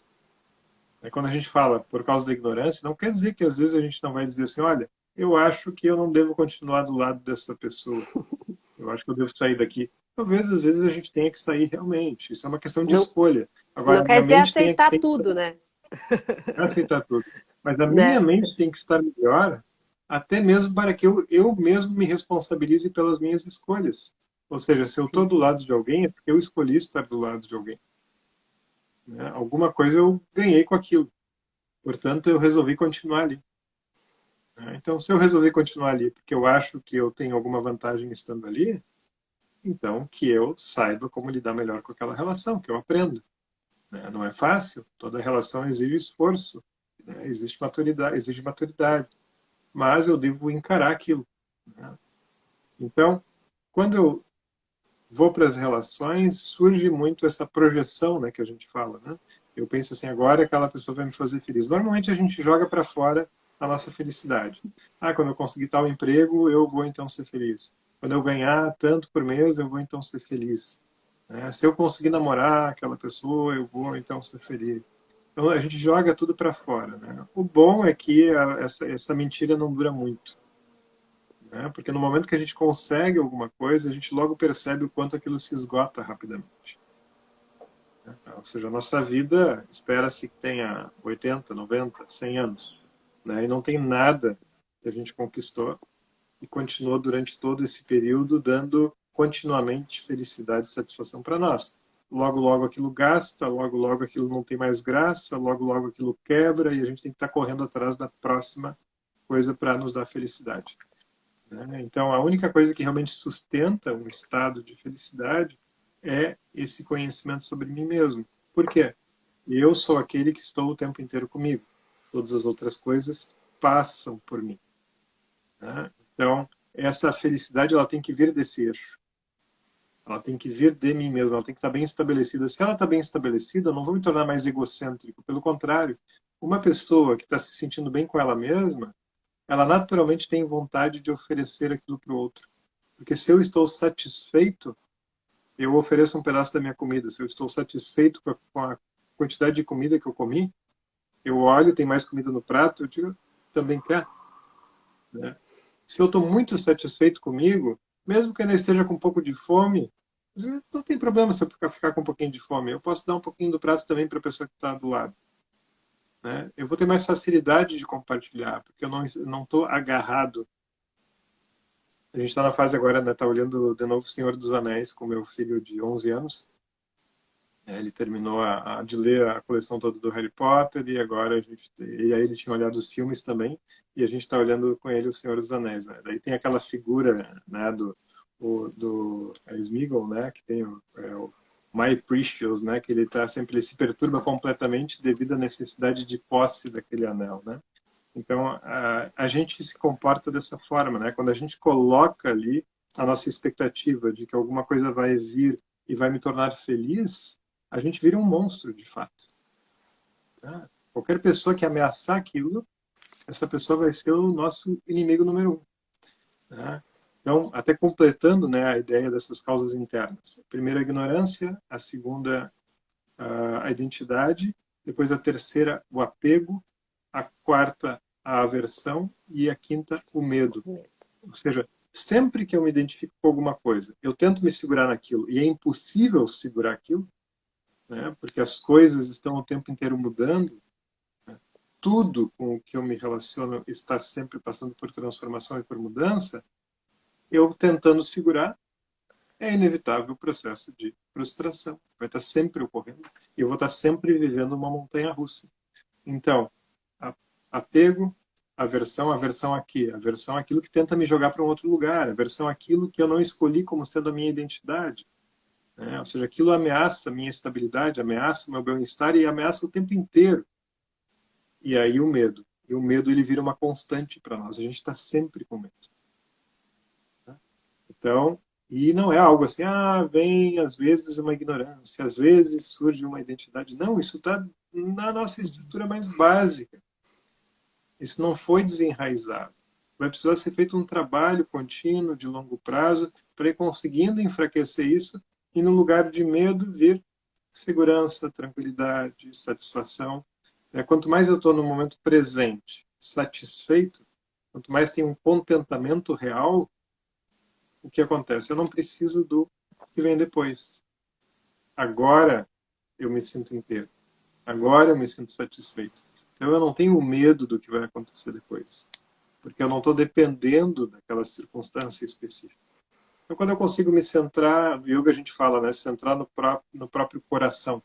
Aí quando a gente fala por causa da ignorância, não quer dizer que às vezes a gente não vai dizer assim, olha, eu acho que eu não devo continuar do lado dessa pessoa. Eu acho que eu devo sair daqui. Talvez, às vezes, a gente tenha que sair realmente. Isso é uma questão de Não, escolha. não Agora, quer minha dizer mente aceitar tem que tudo, né? aceitar tudo. Mas a minha Né? mente tem que estar melhor, até mesmo para que eu mesmo me responsabilize pelas minhas escolhas. Ou seja, se eu estou Sim. do lado de alguém, é porque eu escolhi estar do lado de alguém. Né? Alguma coisa eu ganhei com aquilo. Portanto, eu resolvi continuar ali. Né? Então, se eu resolvi continuar ali porque eu acho que eu tenho alguma vantagem estando ali, então que eu saiba como lidar melhor com aquela relação, que eu aprenda. Né? Não é fácil, toda relação exige esforço, né? Exige maturidade, mas eu devo encarar aquilo. Né? Então, quando eu vou para as relações, surge muito essa projeção, né, que a gente fala, né? Eu penso assim, agora aquela pessoa vai me fazer feliz. Normalmente a gente joga para fora a nossa felicidade. Ah, quando eu conseguir tal emprego, eu vou então ser feliz. Quando eu ganhar tanto por mês, eu vou então ser feliz. Né? Se eu conseguir namorar aquela pessoa, eu vou então ser feliz. Então a gente joga tudo para fora, né? O bom é que essa mentira não dura muito, né? Porque no momento que a gente consegue alguma coisa, a gente logo percebe o quanto aquilo se esgota rapidamente. Né? Ou seja, a nossa vida espera-se que tenha 80, 90, 100 anos, né? E não tem nada que a gente conquistou e continuou durante todo esse período dando continuamente felicidade e satisfação para nós. Logo, logo aquilo gasta, logo, logo aquilo não tem mais graça, logo, logo aquilo quebra e a gente tem que estar correndo atrás da próxima coisa para nos dar felicidade. Né? Então, a única coisa que realmente sustenta um estado de felicidade é esse conhecimento sobre mim mesmo. Por quê? Eu sou aquele que estou o tempo inteiro comigo. Todas as outras coisas passam por mim. Né? Então, essa felicidade ela tem que vir desse eixo. Ela tem que vir de mim mesmo, ela tem que estar bem estabelecida. Se ela está bem estabelecida, eu não vou me tornar mais egocêntrico. Pelo contrário, uma pessoa que está se sentindo bem com ela mesma, ela naturalmente tem vontade de oferecer aquilo para o outro. Porque se eu estou satisfeito, eu ofereço um pedaço da minha comida. Se eu estou satisfeito com a quantidade de comida que eu comi, eu olho, tem mais comida no prato, eu digo, também quer. Né? Se eu estou muito satisfeito comigo, mesmo que eu ainda esteja com um pouco de fome, não tem problema se eu ficar com um pouquinho de fome. Eu posso dar um pouquinho do prato também para a pessoa que está do lado. Né? Eu vou ter mais facilidade de compartilhar, porque eu não estou agarrado. A gente está na fase agora, né? Tá olhando de novo O Senhor dos Anéis com meu filho de 11 anos. Ele terminou de ler a coleção toda do Harry Potter e agora e aí ele tinha olhado os filmes também e a gente está olhando com ele O Senhor dos Anéis, né? Daí tem aquela figura, né, do Sméagol, né, que tem my precious, né? Que ele se perturba completamente devido à necessidade de posse daquele anel, né? Então, a gente se comporta dessa forma, né? Quando a gente coloca ali a nossa expectativa de que alguma coisa vai vir e vai me tornar feliz, a gente vira um monstro, de fato. Né? Qualquer pessoa que ameaçar aquilo, essa pessoa vai ser o nosso inimigo número um. Né? Então, até completando, né, a ideia dessas causas internas. A primeira, a ignorância. A segunda, a identidade. Depois, a terceira, o apego. A quarta, a aversão. E a quinta, o medo. Ou seja, sempre que eu me identifico com alguma coisa, eu tento me segurar naquilo e é impossível segurar aquilo, né, porque as coisas estão o tempo inteiro mudando, né, tudo com o que eu me relaciono está sempre passando por transformação e por mudança, eu tentando segurar, é inevitável o processo de frustração. Vai estar sempre ocorrendo e eu vou estar sempre vivendo uma montanha-russa. Então, apego, aversão aqui, aversão àquilo que tenta me jogar para um outro lugar, aversão àquilo que eu não escolhi como sendo a minha identidade. Né? Ou seja, aquilo ameaça a minha estabilidade, ameaça o meu bem-estar e ameaça o tempo inteiro. E aí o medo. E o medo ele vira uma constante para nós. A gente está sempre com medo. Né? Então, e não é algo assim, vem às vezes uma ignorância, às vezes surge uma identidade. Não, isso está na nossa estrutura mais básica. Isso não foi desenraizado. Vai precisar ser feito um trabalho contínuo, de longo prazo, para ir conseguindo enfraquecer isso e, no lugar de medo, vir segurança, tranquilidade, satisfação. Quanto mais eu estou no momento presente, satisfeito, quanto mais tem um contentamento real, o que acontece? Eu não preciso do que vem depois. Agora eu me sinto inteiro. Agora eu me sinto satisfeito. Então eu não tenho medo do que vai acontecer depois, porque eu não estou dependendo daquela circunstância específica. Então quando eu consigo me centrar, no yoga a gente fala, né, centrar no próprio coração,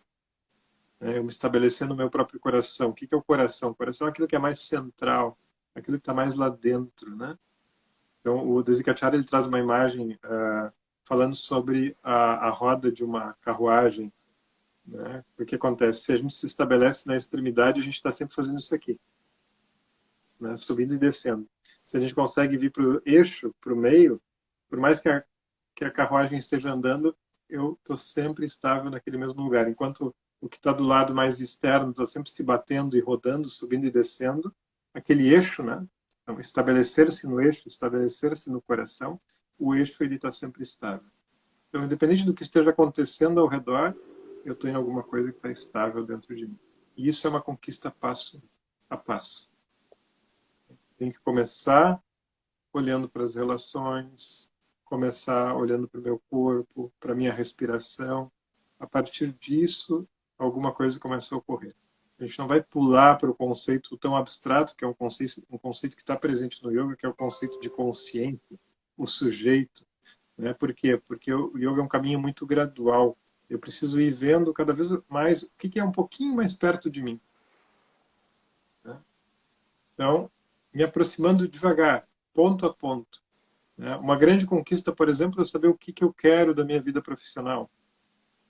né, eu me estabelecer no meu próprio coração. O que é o coração? O coração é aquilo que é mais central, aquilo que está mais lá dentro, né? Então o Desikachara ele traz uma imagem falando sobre a roda de uma carruagem. Né? O que acontece? Se a gente se estabelece na extremidade, a gente está sempre fazendo isso aqui, né? Subindo e descendo. Se a gente consegue vir para o eixo, para o meio, por mais que a carruagem esteja andando, eu estou sempre estável naquele mesmo lugar. Enquanto o que está do lado mais externo está sempre se batendo e rodando, subindo e descendo, aquele eixo, né? Então, estabelecer-se no eixo, estabelecer-se no coração, o eixo ele está sempre estável. Então, independente do que esteja acontecendo ao redor, eu estou em alguma coisa que está estável dentro de mim. E isso é uma conquista passo a passo. Tem que começar olhando para as relações, começar olhando para o meu corpo, para a minha respiração. A partir disso, alguma coisa começa a ocorrer. A gente não vai pular para o conceito tão abstrato, que é um conceito que está presente no yoga, que é o conceito de consciência, o sujeito. Né? Por quê? Porque o yoga é um caminho muito gradual. Eu preciso ir vendo cada vez mais o que é um pouquinho mais perto de mim. Né? Então, me aproximando devagar, ponto a ponto. Né? Uma grande conquista, por exemplo, é saber o que eu quero da minha vida profissional.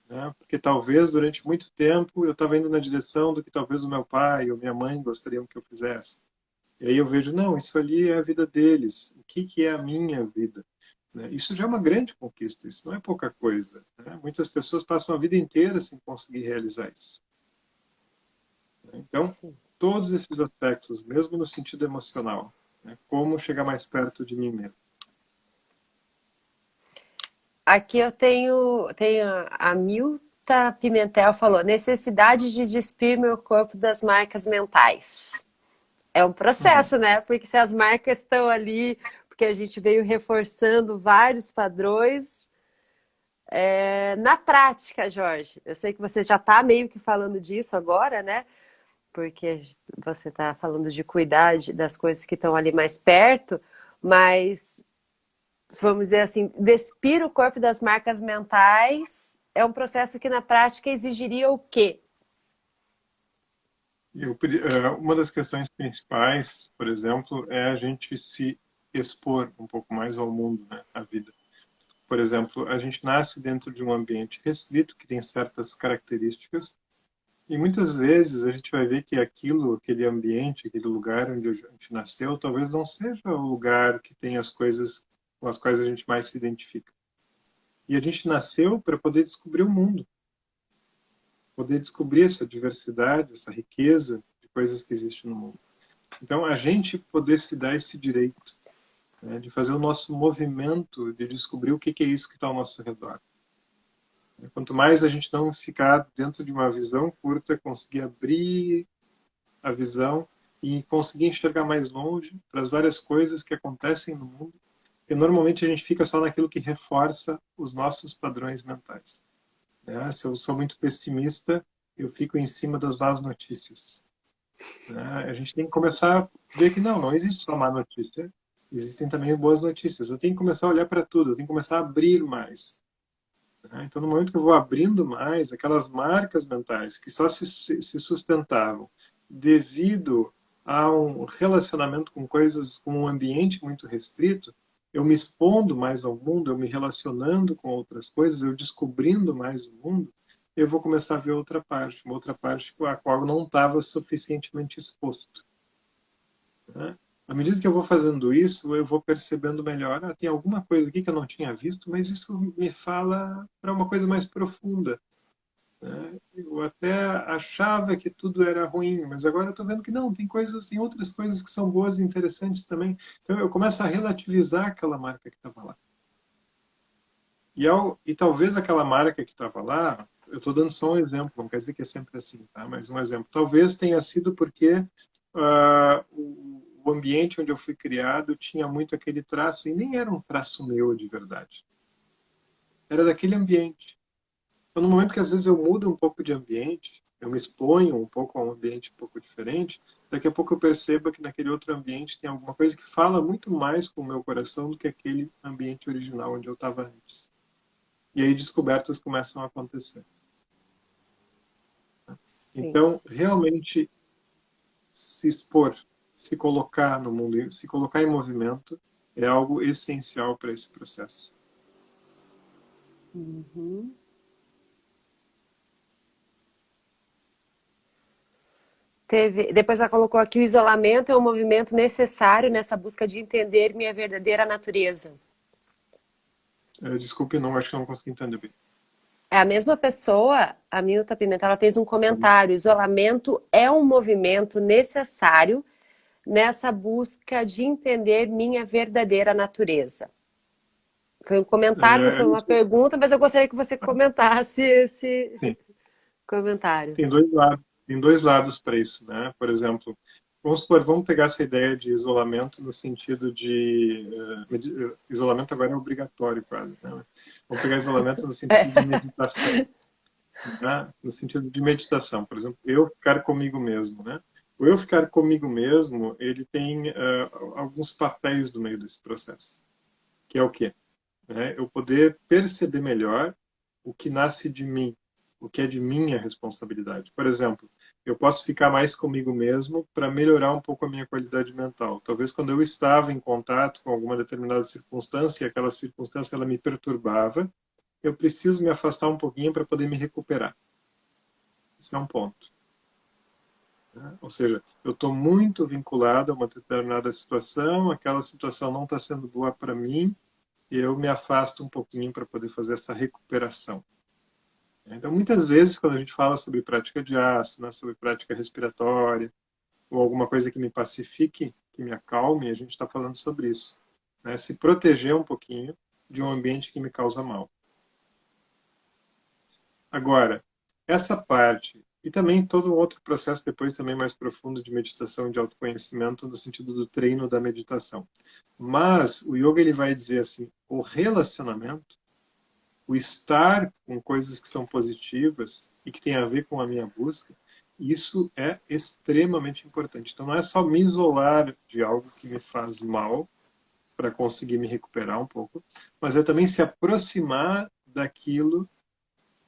Né? Porque talvez, durante muito tempo, eu estava indo na direção do que talvez o meu pai ou minha mãe gostariam que eu fizesse. E aí eu vejo, não, isso ali é a vida deles. O que é a minha vida? Isso já é uma grande conquista, isso não é pouca coisa. Né? Muitas pessoas passam a vida inteira sem conseguir realizar isso. Então, Sim. todos esses aspectos, mesmo no sentido emocional, né? Como chegar mais perto de mim mesmo. Aqui eu tenho a Milta Pimentel falou, necessidade de despir meu corpo das marcas mentais. É um Uhum. processo, né? Porque se as marcas estão ali, porque a gente veio reforçando vários padrões, na prática, Jorge, eu sei que você já está meio que falando disso agora, né? Porque você está falando de cuidar das coisas que estão ali mais perto, mas vamos dizer assim, despir o corpo das marcas mentais é um processo que na prática exigiria o quê? Uma das questões principais, por exemplo, é a gente se expor um pouco mais ao mundo, né, à vida. por exemplo, a gente nasce dentro de um ambiente restrito, que tem certas características, e muitas vezes a gente vai ver que aquele ambiente, aquele lugar onde a gente nasceu, talvez não seja o lugar que tem as coisas com as quais a gente mais se identifica. E a gente nasceu para poder descobrir o mundo, poder descobrir essa diversidade, essa riqueza de coisas que existem no mundo. Então, a gente poder se dar esse direito, né, de fazer o nosso movimento, de descobrir o que é isso que está ao nosso redor. Quanto mais a gente não ficar dentro de uma visão curta, conseguir abrir a visão e conseguir enxergar mais longe para as várias coisas que acontecem no mundo, porque normalmente a gente fica só naquilo que reforça os nossos padrões mentais. Se eu sou muito pessimista, eu fico em cima das más notícias. A gente tem que começar a ver que não existe só má notícia, existem também boas notícias. Eu tenho que começar a olhar para tudo, eu tenho que começar a abrir mais. Então, no momento que eu vou abrindo mais, aquelas marcas mentais que só se sustentavam devido a um relacionamento com coisas, com um ambiente muito restrito, eu me expondo mais ao mundo, eu me relacionando com outras coisas, eu descobrindo mais o mundo, eu vou começar a ver uma outra parte a qual eu não estava suficientemente exposto. À medida que eu vou fazendo isso, eu vou percebendo melhor, tem alguma coisa aqui que eu não tinha visto, mas isso me fala para uma coisa mais profunda. Eu até achava que tudo era ruim, mas agora eu estou vendo que não, tem outras coisas que são boas e interessantes também. Então eu começo a relativizar aquela marca que estava lá. E talvez aquela marca que estava lá, eu estou dando só um exemplo, não quer dizer que é sempre assim, tá? Mas um exemplo. Talvez tenha sido porque o ambiente onde eu fui criado tinha muito aquele traço, e nem era um traço meu de verdade. Era daquele ambiente. Então, no momento que às vezes eu mudo um pouco de ambiente, eu me exponho um pouco a um ambiente um pouco diferente, daqui a pouco eu percebo que naquele outro ambiente tem alguma coisa que fala muito mais com o meu coração do que aquele ambiente original onde eu estava antes. E aí descobertas começam a acontecer. Sim. Então, realmente se expor, se colocar no mundo, se colocar em movimento é algo essencial para esse processo. Uhum. Depois ela colocou aqui: o isolamento é um movimento necessário nessa busca de entender minha verdadeira natureza. Desculpe, não, acho que eu não consegui entender bem. É a mesma pessoa, a Milta Pimentel, ela fez um comentário: isolamento é um movimento necessário nessa busca de entender minha verdadeira natureza. Foi um comentário, não foi uma pergunta, mas eu gostaria que você comentasse esse Sim. comentário. Tem dois lados para isso, né? Por exemplo, vamos pegar essa ideia de isolamento no sentido de isolamento agora é obrigatório quase, né? Vamos pegar isolamento no sentido de meditação, né? No sentido de meditação, por exemplo, eu ficar comigo mesmo, né? O eu ficar comigo mesmo, ele tem alguns papéis no meio desse processo, que é o quê? Eu poder perceber melhor o que nasce de mim, o que é de minha responsabilidade. Por exemplo, eu posso ficar mais comigo mesmo para melhorar um pouco a minha qualidade mental. Talvez quando eu estava em contato com alguma determinada circunstância, e aquela circunstância ela me perturbava, eu preciso me afastar um pouquinho para poder me recuperar. Isso é um ponto. Ou seja, eu estou muito vinculado a uma determinada situação, aquela situação não está sendo boa para mim, e eu me afasto um pouquinho para poder fazer essa recuperação. Então, muitas vezes, quando a gente fala sobre prática de asana, sobre prática respiratória, ou alguma coisa que me pacifique, que me acalme, a gente está falando sobre isso. Se proteger um pouquinho de um ambiente que me causa mal. Agora, essa parte, e também todo um outro processo depois também mais profundo de meditação e de autoconhecimento no sentido do treino da meditação. Mas o yoga ele vai dizer assim, o relacionamento, o estar com coisas que são positivas e que tem a ver com a minha busca, isso é extremamente importante. Então não é só me isolar de algo que me faz mal para conseguir me recuperar um pouco, mas é também se aproximar daquilo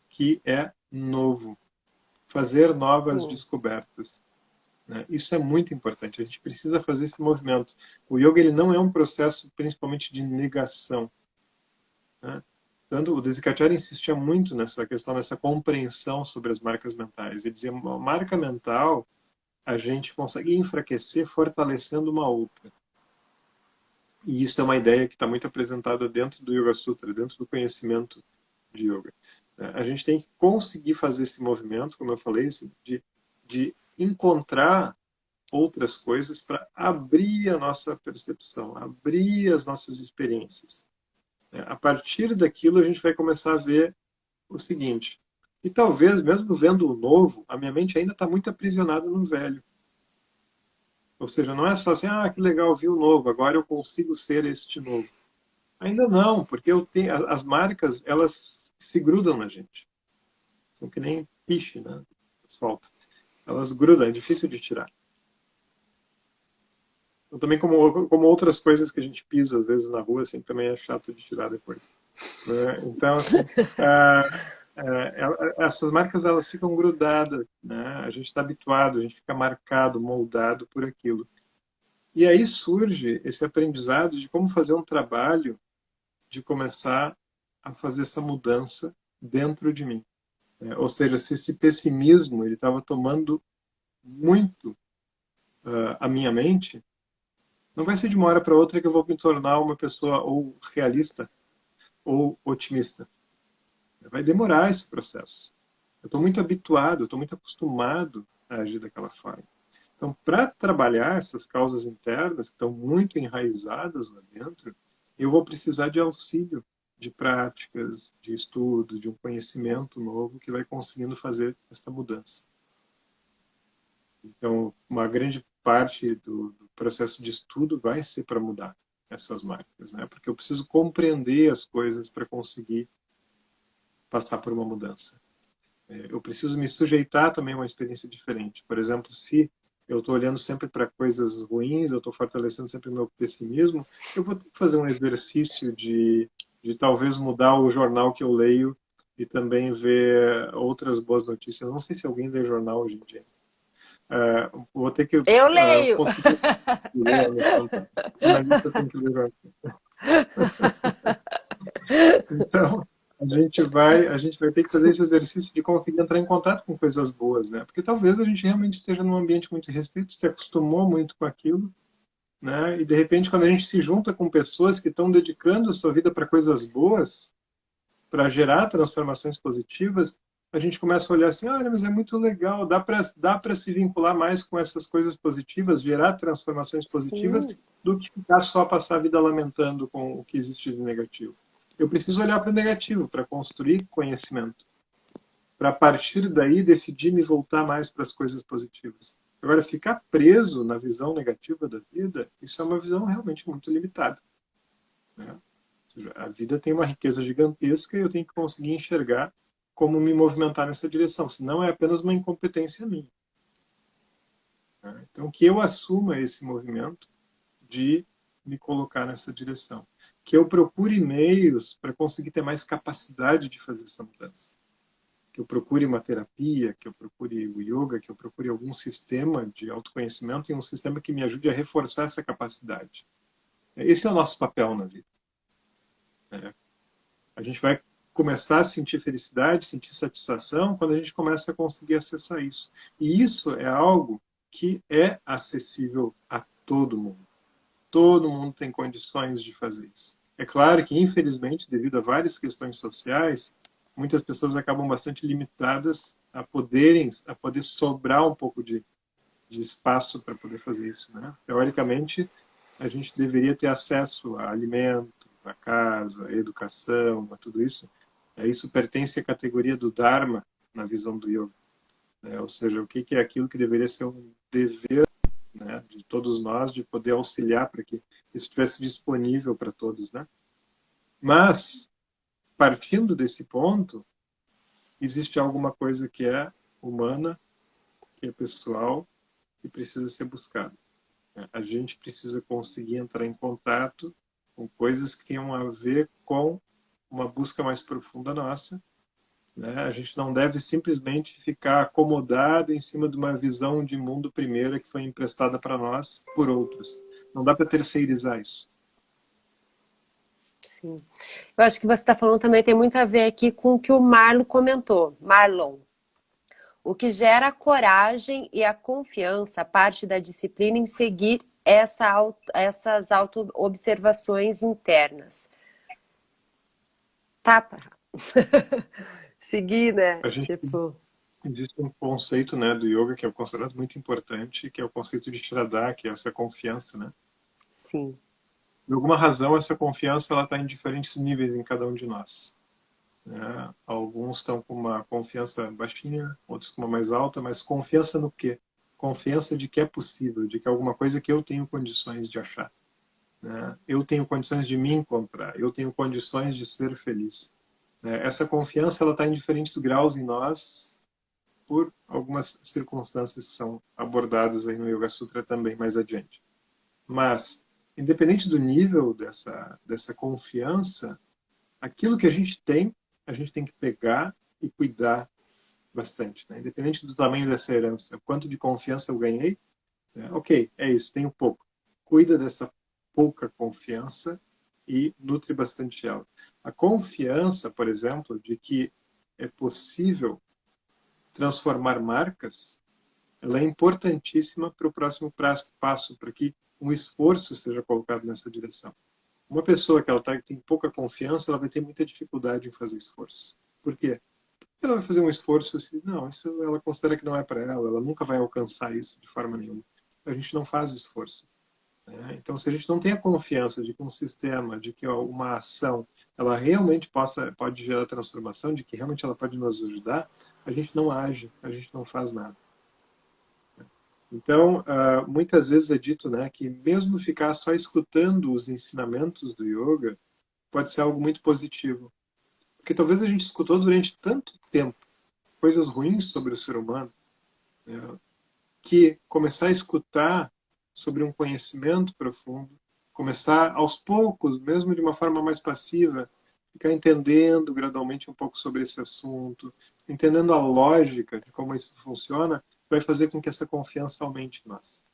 que é novo, fazer novas descobertas. Isso é muito importante. A gente precisa fazer esse movimento. O yoga ele não é um processo principalmente de negação. Tanto o Desikachar insistia muito nessa questão, nessa compreensão sobre as marcas mentais. Ele dizia, uma marca mental a gente consegue enfraquecer fortalecendo uma outra. E isso é uma ideia que está muito apresentada dentro do Yoga Sutra, dentro do conhecimento de yoga. A gente tem que conseguir fazer esse movimento, como eu falei, de encontrar outras coisas para abrir a nossa percepção, abrir as nossas experiências. A partir daquilo, a gente vai começar a ver o seguinte, e talvez, mesmo vendo o novo, a minha mente ainda está muito aprisionada no velho. Ou seja, não é só assim, ah, que legal, vi o novo, agora eu consigo ser este novo. Ainda não, porque eu tenho, as marcas, elas se grudam na gente. São que nem piche, né? Asfalto. Elas grudam, é difícil de tirar. Então, também como outras coisas que a gente pisa, às vezes, na rua, assim, também é chato de tirar depois. Né? Então, assim, essas marcas, elas ficam grudadas, né? A gente está habituado, a gente fica marcado, moldado por aquilo. E aí surge esse aprendizado de como fazer um trabalho de começar a fazer essa mudança dentro de mim. Ou seja, se esse pessimismo ele estava tomando muito a minha mente, não vai ser de uma hora para outra que eu vou me tornar uma pessoa ou realista ou otimista. Vai demorar esse processo. Eu estou muito habituado, eu estou muito acostumado a agir daquela forma. Então, para trabalhar essas causas internas que estão muito enraizadas lá dentro, eu vou precisar de auxílio, de práticas, de estudo, de um conhecimento novo que vai conseguindo fazer essa mudança. Então, uma grande parte do processo de estudo vai ser para mudar essas marcas, né? Porque eu preciso compreender as coisas para conseguir passar por uma mudança. Eu preciso me sujeitar também a uma experiência diferente. Por exemplo, se eu estou olhando sempre para coisas ruins, eu estou fortalecendo sempre o meu pessimismo, eu vou ter que fazer um exercício de talvez mudar o jornal que eu leio e também ver outras boas notícias. Eu não sei se alguém lê jornal hoje em dia. Vou ter que Eu leio! conseguir ler, mas eu tenho que ler jornal. Então, a gente vai ter que fazer esse exercício de conseguir entrar em contato com coisas boas, né? Porque talvez a gente realmente esteja num ambiente muito restrito, se acostumou muito com aquilo, né? E de repente, quando a gente se junta com pessoas que estão dedicando a sua vida para coisas boas, para gerar transformações positivas, a gente começa a olhar assim, olha, mas é muito legal, dá para se vincular mais com essas coisas positivas, gerar transformações positivas, Sim. do que ficar só passar a vida lamentando com o que existe de negativo. Eu preciso olhar para o negativo, para construir conhecimento, para a partir daí decidir me voltar mais para as coisas positivas. Agora, ficar preso na visão negativa da vida, isso é uma visão realmente muito limitada, né? A vida tem uma riqueza gigantesca e eu tenho que conseguir enxergar como me movimentar nessa direção, senão é apenas uma incompetência minha. Então, que eu assuma esse movimento de me colocar nessa direção. Que eu procure meios para conseguir ter mais capacidade de fazer essa mudança. Que eu procure uma terapia, que eu procure o yoga, que eu procure algum sistema de autoconhecimento e um sistema que me ajude a reforçar essa capacidade. Esse é o nosso papel na vida. A gente vai começar a sentir felicidade, sentir satisfação quando a gente começa a conseguir acessar isso. E isso é algo que é acessível a todo mundo. Todo mundo tem condições de fazer isso. É claro que, infelizmente, devido a várias questões sociais, muitas pessoas acabam bastante limitadas a poder sobrar um pouco de espaço para poder fazer isso, né? Teoricamente, a gente deveria ter acesso a alimento, a casa, a educação, a tudo isso. Isso pertence à categoria do Dharma na visão do yoga. Ou seja, o que é aquilo que deveria ser um dever, né, de todos nós, de poder auxiliar para que isso estivesse disponível para todos, né? Mas, partindo desse ponto, existe alguma coisa que é humana, que é pessoal, e precisa ser buscada. A gente precisa conseguir entrar em contato com coisas que tenham a ver com uma busca mais profunda nossa, né? A gente não deve simplesmente ficar acomodado em cima de uma visão de mundo primeira que foi emprestada para nós por outros. Não dá para terceirizar isso. sim. Eu acho que você está falando também tem muito a ver aqui com o que o Marlon comentou. Marlon, o que gera a coragem e a confiança parte da disciplina em seguir essas auto-observações internas. Tapa. Seguir, né? A gente Tipo, existe um conceito, né, do yoga que é considerado muito importante, que é o conceito de Shraddha, que é essa confiança, né? sim. Por alguma razão, essa confiança ela está em diferentes níveis em cada um de nós, né? Alguns estão com uma confiança baixinha, outros com uma mais alta, mas confiança no quê? Confiança de que é possível, de que é alguma coisa que eu tenho condições de achar, né? Eu tenho condições de me encontrar, eu tenho condições de ser feliz, né? Essa confiança ela está em diferentes graus em nós por algumas circunstâncias que são abordadas aí no Yoga Sutra também mais adiante. Mas, independente do nível dessa confiança, aquilo que a gente tem que pegar e cuidar bastante, né? Independente do tamanho dessa herança, o quanto de confiança eu ganhei, né? Ok, é isso, tenho pouco. Cuida dessa pouca confiança e nutre bastante ela. A confiança, por exemplo, de que é possível transformar marcas, ela é importantíssima para o próximo passo, para que um esforço seja colocado nessa direção. Uma pessoa que tem pouca confiança, ela vai ter muita dificuldade em fazer esforço. Por quê? Porque ela vai fazer um esforço assim, não, isso ela considera que não é para ela nunca vai alcançar isso de forma nenhuma. A gente não faz esforço, né? Então, se a gente não tem a confiança de que um sistema, de que uma ação, ela realmente pode gerar transformação, de que realmente ela pode nos ajudar, a gente não age, a gente não faz nada. Então, muitas vezes é dito, né, que mesmo ficar só escutando os ensinamentos do yoga pode ser algo muito positivo. Porque talvez a gente escutou durante tanto tempo coisas ruins sobre o ser humano, né, que começar a escutar sobre um conhecimento profundo, começar aos poucos, mesmo de uma forma mais passiva, ficar entendendo gradualmente um pouco sobre esse assunto, entendendo a lógica de como isso funciona, vai fazer com que essa confiança aumente em nós.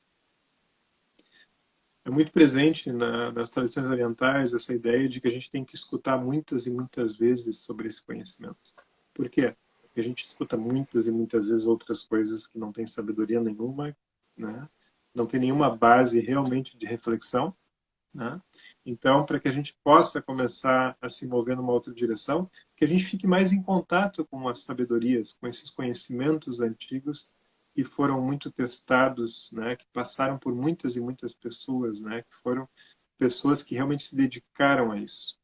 É muito presente nas tradições orientais essa ideia de que a gente tem que escutar muitas e muitas vezes sobre esse conhecimento. Por quê? Porque a gente escuta muitas e muitas vezes outras coisas que não têm sabedoria nenhuma, né? Não tem nenhuma base realmente de reflexão, né? Então, para que a gente possa começar a se mover numa outra direção, que a gente fique mais em contato com as sabedorias, com esses conhecimentos antigos que foram muito testados, né, que passaram por muitas e muitas pessoas, né, que foram pessoas que realmente se dedicaram a isso,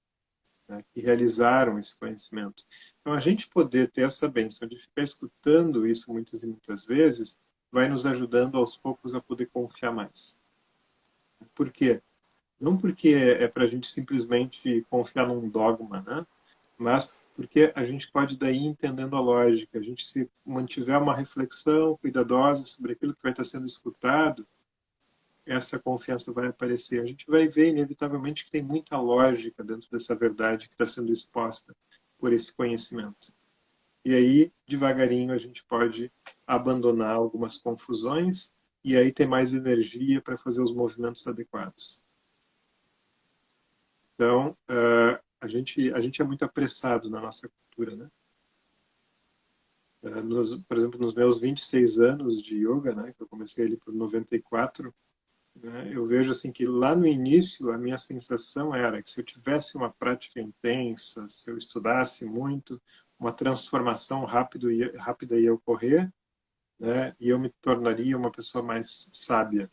né, que realizaram esse conhecimento. Então, a gente poder ter essa bênção de ficar escutando isso muitas e muitas vezes, vai nos ajudando aos poucos a poder confiar mais. Por quê? Não porque é para a gente simplesmente confiar num dogma, né? Mas porque a gente pode daí ir entendendo a lógica, a gente se mantiver uma reflexão cuidadosa sobre aquilo que vai estar sendo escutado, essa confiança vai aparecer. A gente vai ver inevitavelmente que tem muita lógica dentro dessa verdade que está sendo exposta por esse conhecimento. E aí, devagarinho, a gente pode abandonar algumas confusões e aí ter mais energia para fazer os movimentos adequados. Então, a gente é muito apressado na nossa cultura, né? Por exemplo, nos meus 26 anos de yoga, né, que eu comecei ali por 94, né, eu vejo assim que lá no início a minha sensação era que se eu tivesse uma prática intensa, se eu estudasse muito, uma transformação rápida ia ocorrer, né, e eu me tornaria uma pessoa mais sábia,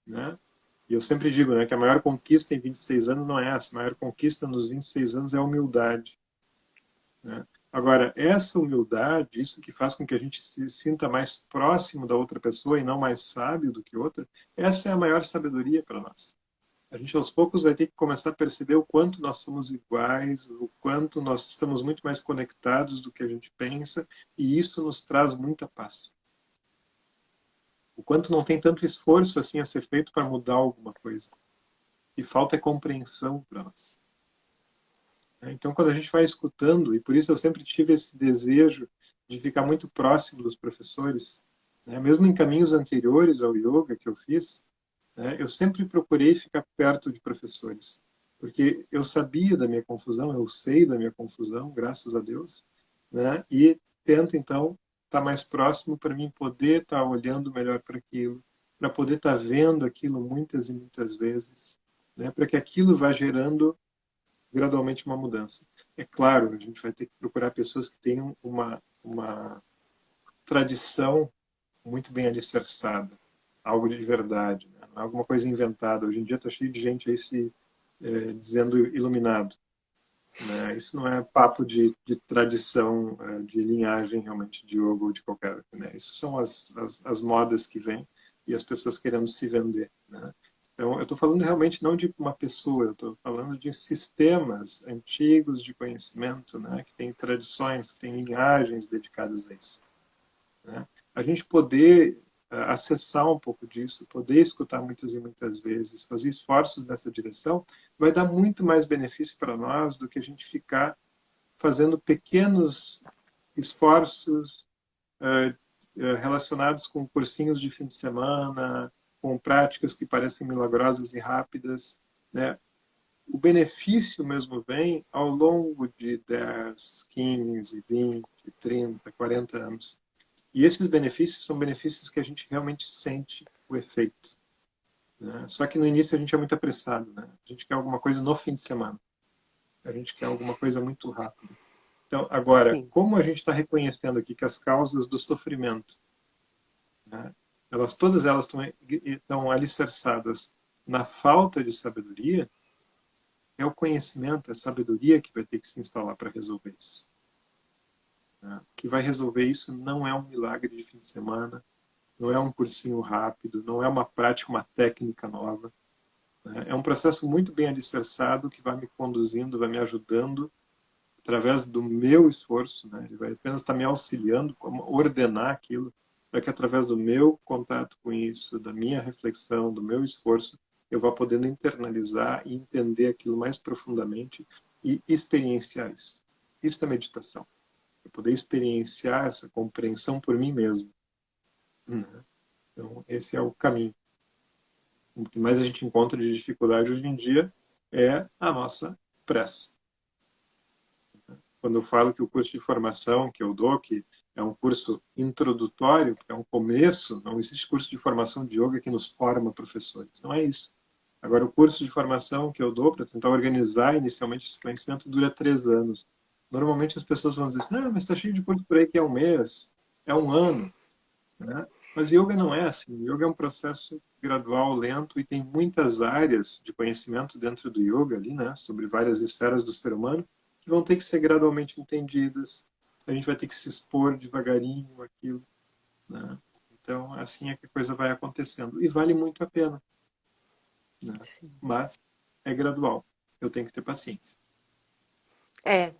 né? E eu sempre digo, né, que a maior conquista em 26 anos não é essa. A maior conquista nos 26 anos é a humildade, né? Agora, essa humildade, isso que faz com que a gente se sinta mais próximo da outra pessoa e não mais sábio do que outra, essa é a maior sabedoria para nós. A gente, aos poucos, vai ter que começar a perceber o quanto nós somos iguais, o quanto nós estamos muito mais conectados do que a gente pensa, e isso nos traz muita paz. O quanto não tem tanto esforço assim a ser feito para mudar alguma coisa. E falta é compreensão para nós. Então, quando a gente vai escutando, e por isso eu sempre tive esse desejo de ficar muito próximo dos professores, né? Mesmo em caminhos anteriores ao yoga que eu fiz, né? Eu sempre procurei ficar perto de professores. Porque eu sabia da minha confusão, eu sei da minha confusão, graças a Deus, né? E tento, então, estar mais próximo para mim poder estar olhando melhor para aquilo, para poder estar vendo aquilo muitas e muitas vezes, né? Para que aquilo vá gerando gradualmente uma mudança. É claro, a gente vai ter que procurar pessoas que tenham uma tradição muito bem alicerçada, algo de verdade, né? Não é alguma coisa inventada. Hoje em dia está cheio de gente aí se dizendo iluminado, né? Isso não é papo de tradição, de linhagem realmente de yoga ou de qualquer, né? Isso são as modas que vêm e as pessoas querendo se vender, né? Então, eu estou falando realmente não de uma pessoa, eu estou falando de sistemas antigos de conhecimento, né? Que têm tradições, que têm linhagens dedicadas a isso, né? A gente poder acessar um pouco disso, poder escutar muitas e muitas vezes, fazer esforços nessa direção, vai dar muito mais benefício para nós do que a gente ficar fazendo pequenos esforços relacionados com cursinhos de fim de semana, com práticas que parecem milagrosas e rápidas, né? O benefício mesmo vem ao longo de 10, 15, 20, 30, 40 anos. E esses benefícios são benefícios que a gente realmente sente o efeito, né? Só que no início a gente é muito apressado, né? A gente quer alguma coisa no fim de semana. A gente quer alguma coisa muito rápida. Então, agora, Sim. como a gente está reconhecendo aqui que as causas do sofrimento, né, todas elas estão alicerçadas na falta de sabedoria, é o conhecimento, é a sabedoria que vai ter que se instalar para resolver isso. Né? O que vai resolver isso não é um milagre de fim de semana, não é um cursinho rápido, não é uma prática, uma técnica nova, né? É um processo muito bem alicerçado que vai me conduzindo, vai me ajudando através do meu esforço, né? Ele vai apenas estar me auxiliando como ordenar aquilo, para que através do meu contato com isso, da minha reflexão, do meu esforço, eu vá podendo internalizar e entender aquilo mais profundamente e experienciar isso. Isso é meditação. Eu poder experienciar essa compreensão por mim mesmo, né? Então, esse é o caminho. O que mais a gente encontra de dificuldade hoje em dia é a nossa pressa. Quando eu falo que o curso de formação que eu dou, que é um curso introdutório, é um começo, não existe curso de formação de yoga que nos forma professores. Não é isso. Agora, o curso de formação que eu dou para tentar organizar inicialmente esse conhecimento dura 3 anos. Normalmente as pessoas vão dizer assim, não, mas está cheio de curso por aí que é um mês, é um ano, né? Mas yoga não é assim. Yoga é um processo gradual, lento, e tem muitas áreas de conhecimento dentro do yoga ali, né? Sobre várias esferas do ser humano, que vão ter que ser gradualmente entendidas. A gente vai ter que se expor devagarinho aquilo, né? Então, assim é que a coisa vai acontecendo. E vale muito a pena, né? Sim. Mas é gradual. Eu tenho que ter paciência. É.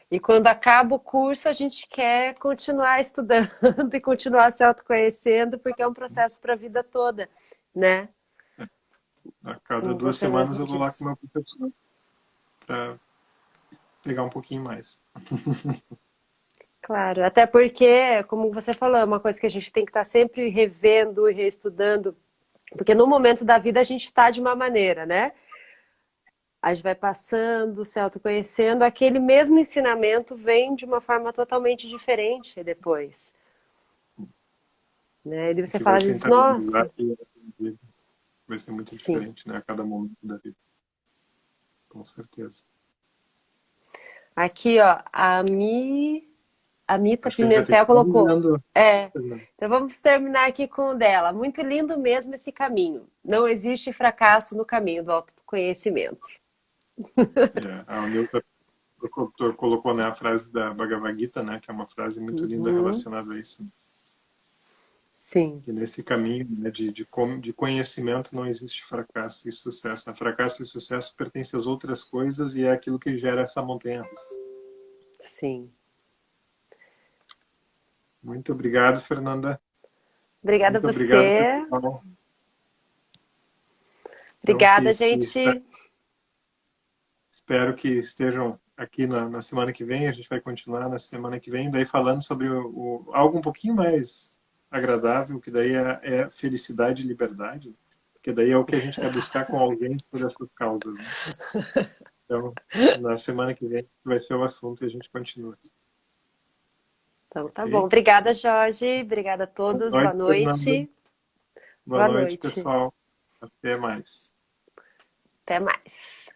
E quando acaba o curso, a gente quer continuar estudando e continuar se autoconhecendo, porque é um processo para a vida toda, né? A cada Como duas você semanas mesmo eu vou lá com disse. o meu professor para pegar um pouquinho mais. Claro, até porque, como você falou, é uma coisa que a gente tem que estar sempre revendo e reestudando, porque no momento da vida a gente está de uma maneira, né? A gente vai passando, se autoconhecendo, aquele mesmo ensinamento vem de uma forma totalmente diferente depois, né? E O você que vai fala, ser diz, internalizado nossa, vai ser muito sim. diferente, né, a cada momento da vida, com certeza. Aqui, ó, a Mita Acho que a gente vai ter Pimentel que ir colocou. dizendo, É, Fernando. então vamos terminar aqui com o dela. Muito lindo mesmo esse caminho. Não existe fracasso no caminho do autoconhecimento. A Milton colocou, né, a frase da Bhagavad Gita, né, que é uma frase muito linda Uhum, relacionada a isso, sim, que nesse caminho, né, de conhecimento não existe fracasso e sucesso. Fracasso e sucesso pertencem às outras coisas e é aquilo que gera essa montanha-russa. sim. Muito obrigado, Fernanda. Obrigada a Muito obrigado, você. pessoal. Então, Obrigada, gente. espero que estejam aqui na semana que vem. A gente vai continuar na semana que vem, daí falando sobre algo um pouquinho mais agradável, que daí é felicidade e liberdade. porque daí é o que a gente quer buscar com alguém por essas causas, né? Então, na semana que vem vai ser o assunto e a gente continua. Então tá bom. Ok? Obrigada, Jorge. Obrigada a Boa todos. Boa noite, Fernanda. noite. Boa Boa noite, noite. pessoal. Até mais. Até mais.